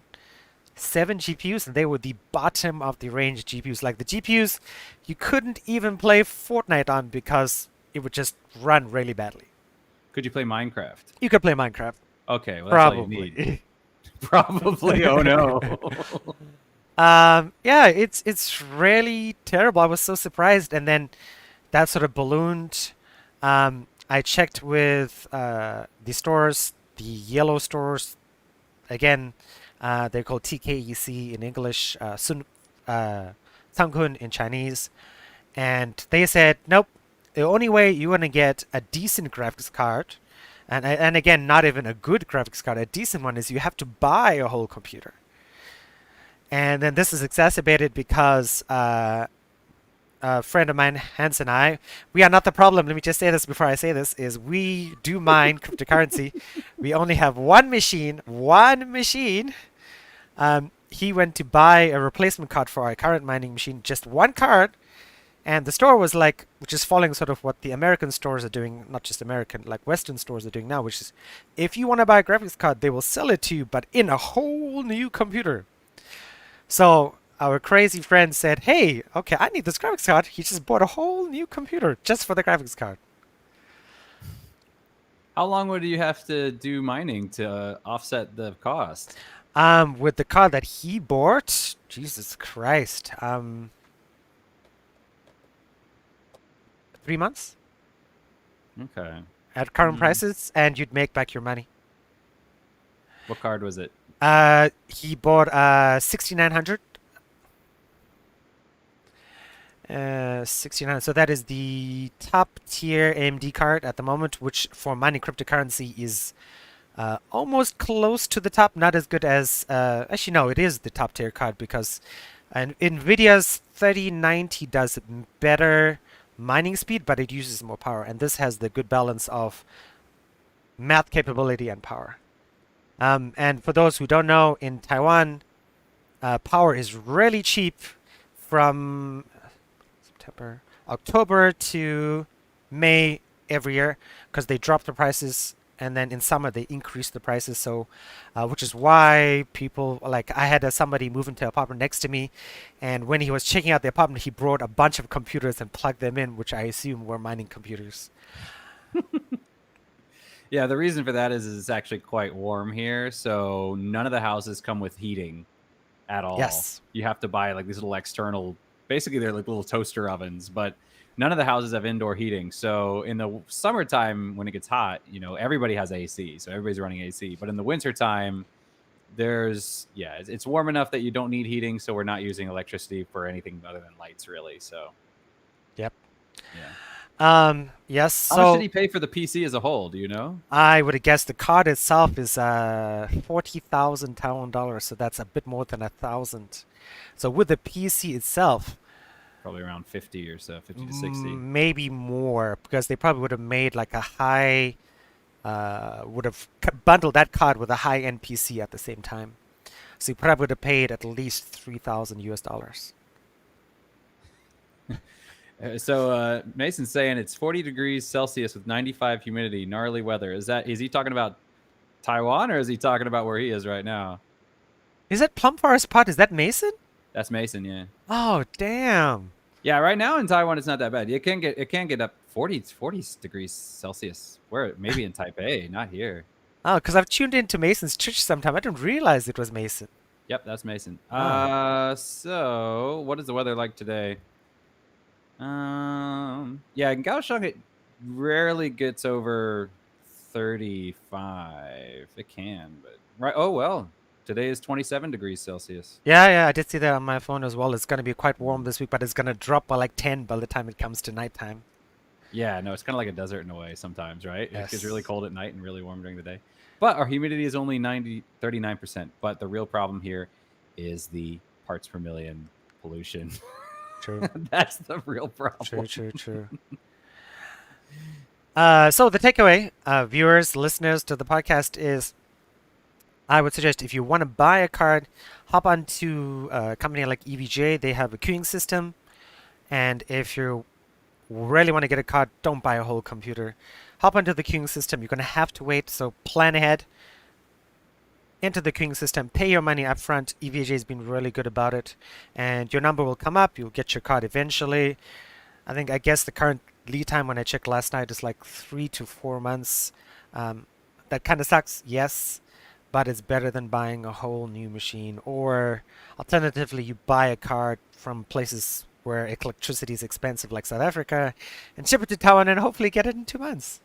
7 GPUs and they were the bottom of the range GPUs. Like the GPUs you couldn't even play Fortnite on because it would just run really badly. could you play Minecraft? You could play Minecraft, Okay, well that's all you need. probably. Probably. Oh no. Yeah, it's really terrible. I was so surprised, and then that sort of ballooned. I checked with the stores, the yellow stores. Again, they're called TKEC in English, Tangkun in Chinese, and they said, nope. The only way you're gonna get a decent graphics card, and again, not even a good graphics card, a decent one, is you have to buy a whole computer. And then this is exacerbated because a friend of mine, Hans, and I, we are not the problem. Let me just say this before I say this: is we do mine cryptocurrency. We only have one machine, he went to buy a replacement card for our current mining machine, just one card, and the store was like, which is following sort of what the American stores are doing, not just American, like Western stores are doing now, which is if you want to buy a graphics card, they will sell it to you, but in a whole new computer. So our crazy friend said, "Hey, okay, I need this graphics card." He just bought a whole new computer just for the graphics card. How long would you have to do mining to offset the cost? With the card that he bought, Jesus Christ, 3 months Okay. at current Mm. prices, and you'd make back your money. What card was it? He bought 6900. 69. So that is the top tier AMD card at the moment, which for mining cryptocurrency is almost close to the top. Not as good as actually no, it is the top tier card because Nvidia's 3090 does better mining speed, but it uses more power, and this has the good balance of math capability and power. And for those who don't know, in Taiwan, power is really cheap from September, October to May every year because they drop the prices and then in summer they increase the prices. So, which is why people like I had somebody move into an apartment next to me, and when he was checking out the apartment, he brought a bunch of computers and plugged them in, which I assume were mining computers. Yeah, the reason for that is it's actually quite warm here, so none of the houses come with heating at all. Yes. You have to buy like these little external, basically they're like little toaster ovens, but none of the houses have indoor heating. So in the summertime when it gets hot, everybody has AC, so everybody's running AC. But in the wintertime, it's warm enough that you don't need heating, so we're not using electricity for anything other than lights, really. So Yep. yeah. Yes. How much So did he pay for the PC as a whole? Do you know? I would have guessed the card itself is 40,000 Taiwan dollars, so that's a bit more than 1,000. So with the PC itself, Probably around 50 or so, 50 to 60. maybe more, because they probably would have made like a high, would have bundled that card with a high-end PC at the same time. So you probably would have paid at least 3,000 US dollars. So Mason's saying it's 40 degrees Celsius with 95 humidity, gnarly weather. Is he talking about Taiwan or is he talking about where he is right now? Is that Plum Forest Pot? Is that Mason? That's Mason, yeah. Oh, damn. Yeah, right now in Taiwan it's not that bad. It can get up 40 degrees Celsius. Where maybe in Taipei, not here. Oh, because I've tuned into Mason's church sometime. I didn't realize it was Mason. Yep, that's Mason. Ah. So what is the weather like today? Yeah, in Kaohsiung it rarely gets over 35. It can, but right. Oh well, today is 27 degrees Celsius. Yeah, I did see that on my phone as well. It's going to be quite warm this week, but it's going to drop by like 10 by the time it comes to nighttime. Yeah, no, it's kind of like a desert in a way sometimes, right? It gets really Yes. cold at night and really warm during the day. But our humidity is only 39%. But the real problem here is the parts per million pollution. True, That's the real problem. true. So the takeaway, viewers, listeners to the podcast is I would suggest if you want to buy a card, hop onto a company like EVGA. They have a queuing system. And if you really want to get a card, don't buy a whole computer. Hop onto the queuing system. You're going to have to wait, so plan ahead. Enter the queuing system, pay your money up front. EVGA has been really good about it. And your number will come up. You'll get your card eventually. I guess the current lead time when I checked last night is like 3 to 4 months. That kind of sucks, yes, but it's better than buying a whole new machine. Or alternatively, you buy a card from places where electricity is expensive, like South Africa, and ship it to Taiwan and hopefully get it in 2 months.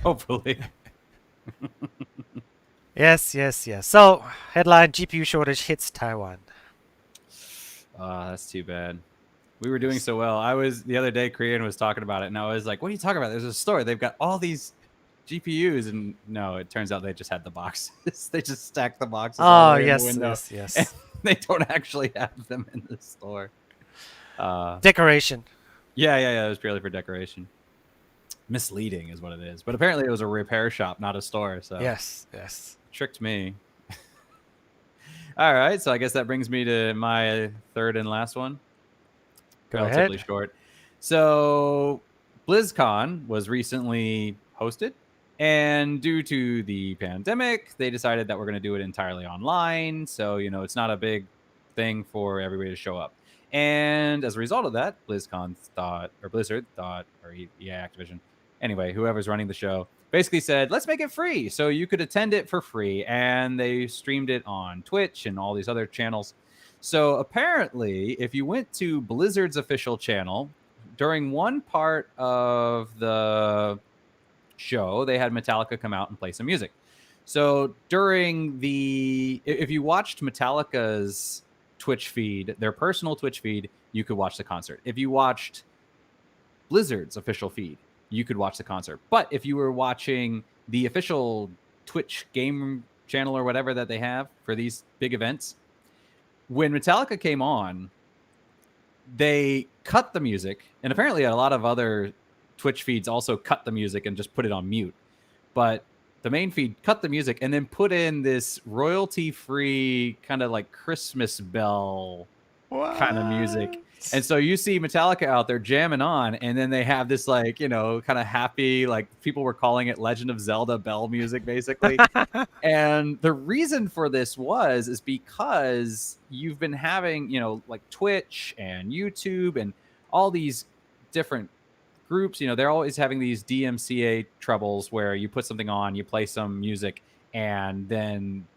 Hopefully. Yes. So, headline: GPU shortage hits Taiwan. That's too bad. We were doing so well. The other day, Korean was talking about it, and I was like, what are you talking about? There's a store. They've got all these GPUs. And no, it turns out they just had the boxes. They just stacked the boxes all Oh, the way yes, in the window. yes. And they don't actually have them in the store. Decoration. Yeah. It was purely for decoration. Misleading is what it is. But apparently it was a repair shop, not a store. So Yes. tricked me. All right, so I guess that brings me to my third and last one. Go Relatively ahead. short. So BlizzCon was recently hosted, and due to the pandemic, they decided that we're going to do it entirely online. So it's not a big thing for everybody to show up. And as a result of that, BlizzCon thought, or Blizzard thought, or EA Activision, anyway, whoever's running the show, basically said, let's make it free so you could attend it for free. And they streamed it on Twitch and all these other channels. So apparently, if you went to Blizzard's official channel during one part of the show, they had Metallica come out and play some music. So if you watched Metallica's Twitch feed, their personal Twitch feed, you could watch the concert. If you watched Blizzard's official feed, you could watch the concert. But if you were watching the official Twitch game channel or whatever that they have for these big events, when Metallica came on, they cut the music, and apparently a lot of other Twitch feeds also cut the music and just put it on mute. But the main feed cut the music and then put in this royalty-free kind of like Christmas bell kind of music. And so you see Metallica out there jamming on, and then they have this like, kind of happy, like people were calling it Legend of Zelda bell music, basically. And the reason for this is because you've been having, like Twitch and YouTube and all these different groups, they're always having these DMCA troubles where you put something on, you play some music, and then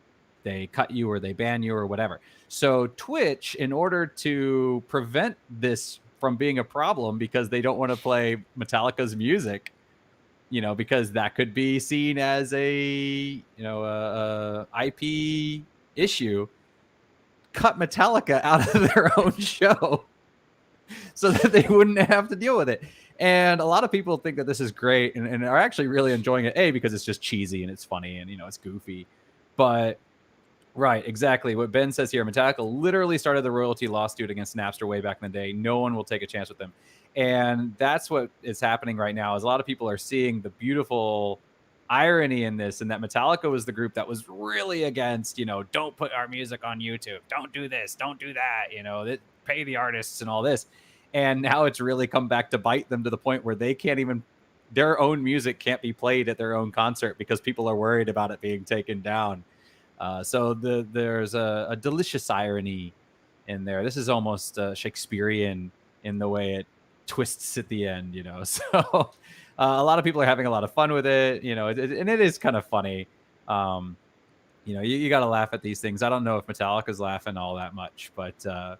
they cut you or they ban you or whatever. So Twitch, in order to prevent this from being a problem, because they don't want to play Metallica's music, because that could be seen as a IP issue, cut Metallica out of their own show so that they wouldn't have to deal with it. And a lot of people think that this is great and are actually really enjoying it, because it's just cheesy and it's funny and it's goofy. But right, exactly what Ben says here, Metallica literally started the royalty lawsuit against Napster way back in the day. No one will take a chance with them. And that's what is happening right now, is a lot of people are seeing the beautiful irony in this, and that Metallica was the group that was really against, don't put our music on YouTube, don't do this, don't do that, pay the artists and all this. And now it's really come back to bite them, to the point where they can't even, their own music can't be played at their own concert because people are worried about it being taken down. So there's a delicious irony in there. This is almost Shakespearean in the way it twists at the end, So a lot of people are having a lot of fun with it, and it is kind of funny. You got to laugh at these things. I don't know if Metallica's laughing all that much, but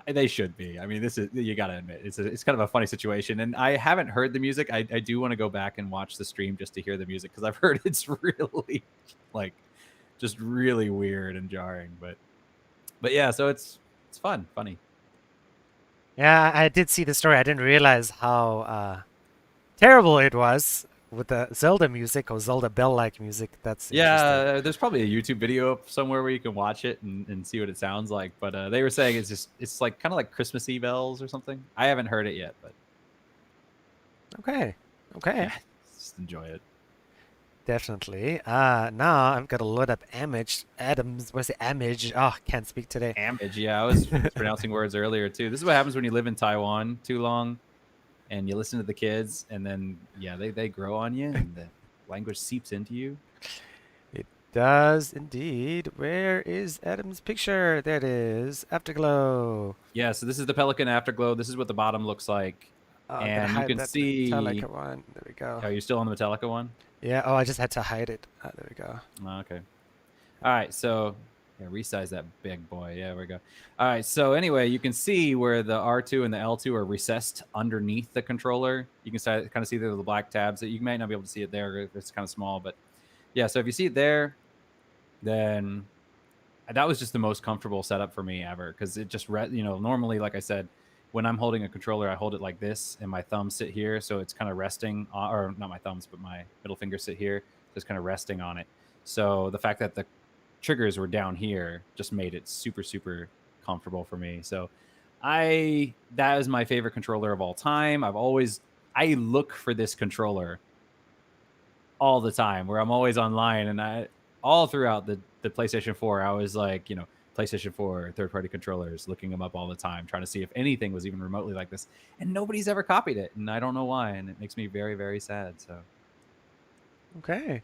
they should be. I mean, you got to admit, it's kind of a funny situation. And I haven't heard the music. I do want to go back and watch the stream just to hear the music, because I've heard it's really like just really weird and jarring. But yeah, so it's funny. Yeah, I did see the story. I didn't realize how terrible it was with the Zelda music or Zelda bell-like music. That's interesting. Yeah, there's probably a YouTube video up somewhere where you can watch it and see what it sounds like. But they were saying it's like kind of like Christmassy bells or something. I haven't heard it yet, but Okay. yeah, just enjoy it. Definitely. Now I've got to load up Adams. What's the Amage? Oh, can't speak today. Amage, yeah, I was pronouncing words earlier too. This is what happens when you live in Taiwan too long, and you listen to the kids, and then they grow on you, and the language seeps into you. It does indeed. Where is Adam's picture? There it is. Afterglow. Yeah, so this is the Pelican Afterglow. This is what the bottom looks like. And you can see Metallica one. There we go. Are you still on the Metallica one? Yeah. Oh, I just had to hide it. There we go. Oh, okay. All right. So resize that big boy. Yeah, there we go. All right. So anyway, you can see where the R2 and the L2 are recessed underneath the controller. You can kind of see the black tabs. That you might not be able to see it there. It's kind of small, but yeah. So if you see it there, then that was just the most comfortable setup for me ever, because it just normally, like I said, when I'm holding a controller, I hold it like this, and my thumbs sit here, so it's kind of resting on, or not my thumbs, but my middle finger sit here, so it's kind of resting on it. So the fact that the triggers were down here just made it super, super comfortable for me. So that is my favorite controller of all time. I look for this controller all the time, where I'm always online, and all throughout the the PlayStation 4, I was like, PlayStation 4 third-party controllers, looking them up all the time, trying to see if anything was even remotely like this, and nobody's ever copied it, and I don't know why, and it makes me very, very sad. So Okay.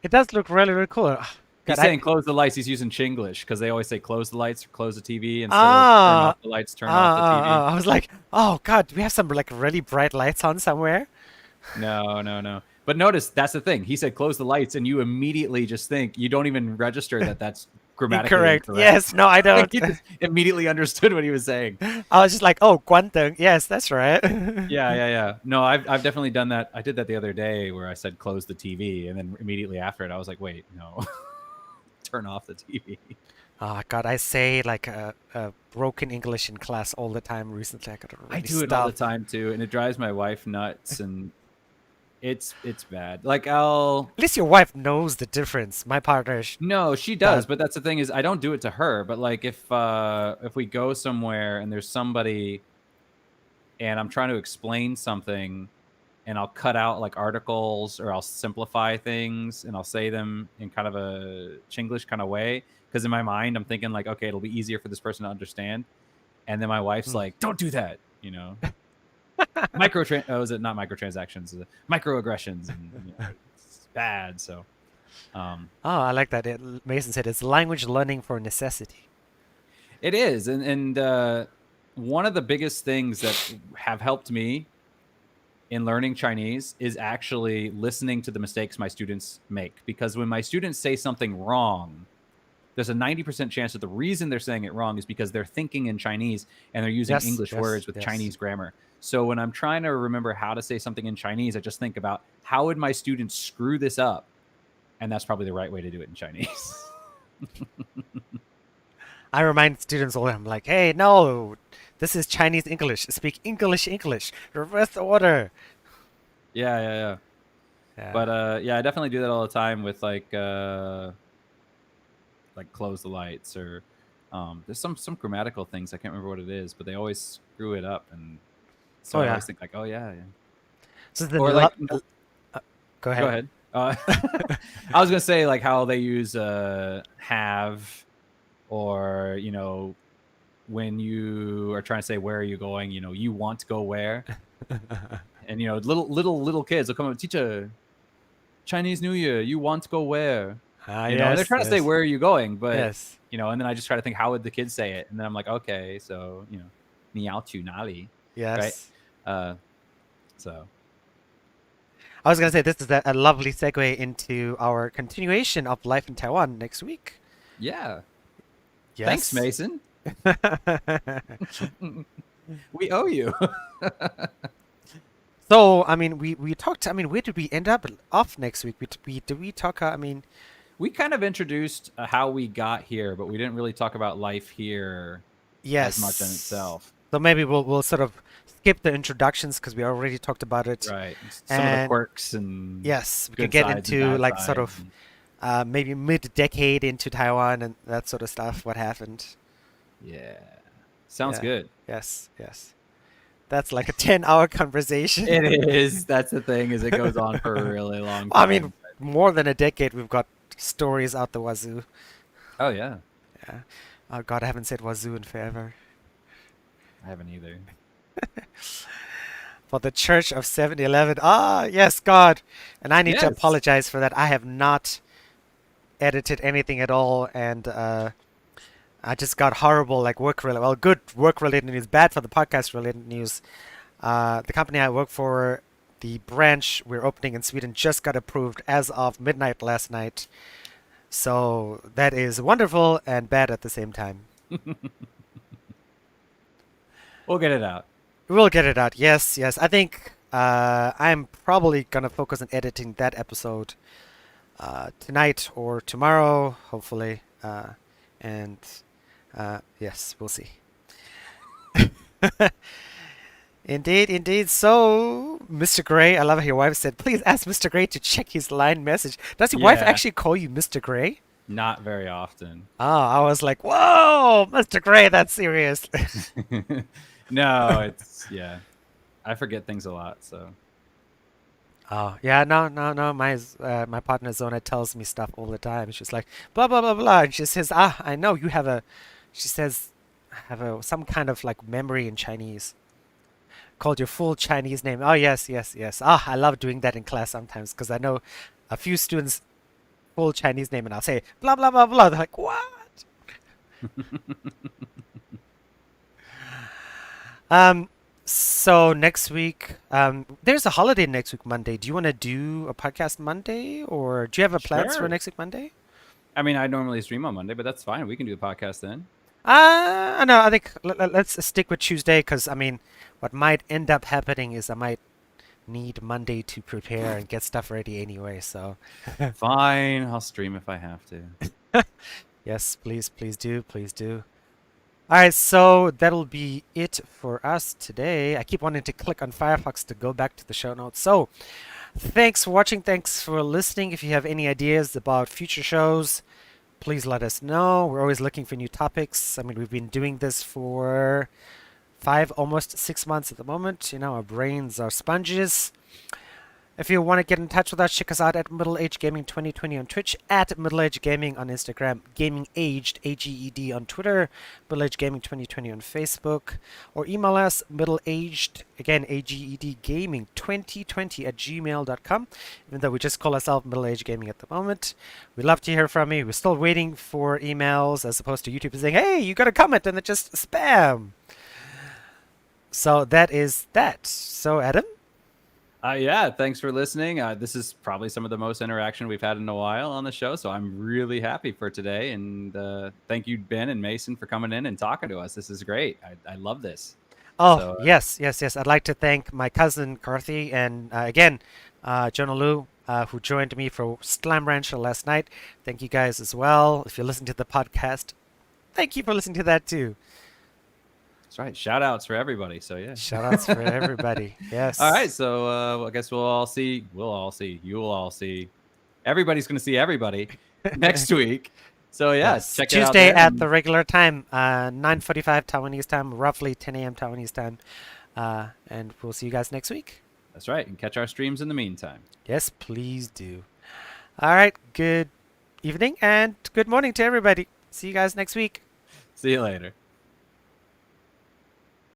It does look really, really cool. he's God, saying close the lights. He's using Chinglish because they always say close the lights or close the TV instead of turn ah, off the lights, turn off the TV. I was like, oh God, do we have some like really bright lights on somewhere? No, no, no. But notice that's the thing. He said close the lights, and you immediately just think, you don't even register that that's grammatically Incorrect. incorrect. Yes, no, I don't. You just immediately understood what he was saying. I was just like, oh, Guanteng. Yes, that's right. Yeah, yeah, yeah. No, I've definitely done that. I did that the other day where I said close the TV, and then immediately after it, I was like, wait, no, turn off the TV. Oh God, I say like a broken English in class all the time recently. I gotta I really do it all the stop. time too, and it drives my wife nuts, and it's bad. Like I'll At least your wife knows the difference. My partner, No, she does, but that's the thing is I don't do it to her. But like if we go somewhere and there's somebody and I'm trying to explain something and I'll cut out like articles or I'll simplify things and I'll say them in kind of a Chinglish kind of way because in my mind I'm thinking like, okay, it'll be easier for this person to understand. And then my wife's Hmm. like, don't do that, is it not microtransactions, microaggressions, and it's bad. So Oh, I like that. Mason said it's language learning for necessity. it is, and one of the biggest things that have helped me in learning Chinese is actually listening to the mistakes my students make. Because when my students say something wrong, there's a 90% chance that the reason they're saying it wrong is because they're thinking in Chinese and they're using Yes, English yes, words with yes. Chinese grammar. So when I'm trying to remember how to say something in Chinese, I just think about how would my students screw this up? And that's probably the right way to do it in Chinese. I remind students all the time, like, hey, no, this is Chinese English. Speak English English. Reverse the order. Yeah, yeah, yeah. Yeah. But yeah, I definitely do that all the time with like close the lights or there's some grammatical things I can't remember what it is, but they always screw it up, and so Oh, I yeah. always think like, oh yeah, yeah. So the Or like, go ahead. go ahead. I was gonna say like how they use have, or when you are trying to say where are you going, you want to go where, and little kids will come up, teacher, Chinese New Year, you want to go where? Ah, And yes, they're trying to say yes, where are you going, but yes, and then I just try to think how would the kids say it, and then I'm like, okay, so ni yao tu nali, right? yes. So I was gonna say this is a lovely segue into our continuation of life in Taiwan next week. yeah, Yes. thanks, Mason. We owe you. So, I mean, we talked. I mean, where did we end up off next week? Did we talk? I mean, We kind of introduced how we got here, but we didn't really talk about life here yes. as much in itself. So maybe we'll sort of skip the introductions because we already talked about it. Right. Some of the And quirks and yes, we can good get sides and into bad like sort sides of and- maybe mid-decade into Taiwan and that sort of stuff. What happened? yeah. Sounds Yeah. good. Yes, yes. That's like a 10-hour conversation. It is. That's the thing, is it goes on for a really long time. I mean, more than a decade. We've got stories out the wazoo. Oh yeah. Yeah. Oh God, I haven't said wazoo in forever. I haven't either. For the Church of 7-Eleven. Ah, yes, God. And I need to Yes. apologize for that. I have not edited anything at all, and I just got horrible like good work-related news, bad for the podcast-related news. The company I work for, the branch we're opening in Sweden, just got approved as of midnight last night. So that is wonderful and bad at the same time. We'll get it out. We'll get it out. Yes, yes. I think I'm probably gonna focus on editing that episode tonight or tomorrow, hopefully. And yes, we'll see. Indeed, indeed. So, Mr. Gray, I love how your wife said, please ask Mr. Gray to check his line message. Does your wife Yeah. actually call you Mr. Gray? Not very often. Oh, I was like, whoa, Mr. Gray, that's serious. No, it's yeah. I forget things a lot, so Oh, yeah, no. My partner Zona tells me stuff all the time. She's like, blah blah blah blah, and she says, ah, I know you have a, she says, have a some kind of like memory in Chinese called your full Chinese name. Oh yes. Ah, I love doing that in class sometimes because I know a few students full Chinese name, and I'll say blah blah blah blah. They're like, what? Um, so next week, there's a holiday next week, Monday. Do you want to do a podcast Monday, or do you have a plans for Sure. next week, Monday? I mean, I normally stream on Monday, but that's fine. We can do the podcast then. No, I think let's stick with Tuesday because I mean, what might end up happening is I might need Monday to prepare and get stuff ready anyway. So, Fine, I'll stream if I have to. yes, please do, please do. All right, so that'll be it for us today. I keep wanting to click on Firefox to go back to the show notes. So, thanks for watching. Thanks for listening. If you have any ideas about future shows, please let us know. We're always looking for new topics. I mean, we've been doing this for 5, almost 6 months at the moment. You know, our brains are sponges. If you want to get in touch with us, check us out at Middle Age Gaming 2020 on Twitch, at Middle Age Gaming on Instagram, Gaming Aged, AGED on Twitter, Middle Age Gaming 2020 on Facebook, or email us middleaged, again, AGED Gaming 2020 at gmail.com, even though we just call ourselves Middle Age Gaming at the moment. We'd love to hear from you. We're still waiting for emails as opposed to YouTube saying, hey, you got a comment, and it's just spam. So that is that. So, Adam? Yeah, thanks for listening. This is probably some of the most interaction we've had in a while on the show, so I'm really happy for today. And thank you, Ben and Mason, for coming in and talking to us. This is great. I love this. Oh, So, yes. I'd like to thank my cousin Carthy and again, Jonah Lu, who joined me for Slam Rancher last night. Thank you guys as well. If you listen to the podcast, thank you for listening to that too. that's right. Shout outs for everybody. So, yeah. Shout outs for everybody. Yes. All right. So, I guess we'll all see. You will all see. Everybody's going to see everybody next week. So, yeah, Yes. check it out. Tuesday there at and- the regular time, 9:45 Taiwanese time, roughly 10 a.m. Taiwanese time. And we'll see you guys next week. That's right. And catch our streams in the meantime. Yes, please do. All right. Good evening and good morning to everybody. See you guys next week. See you later.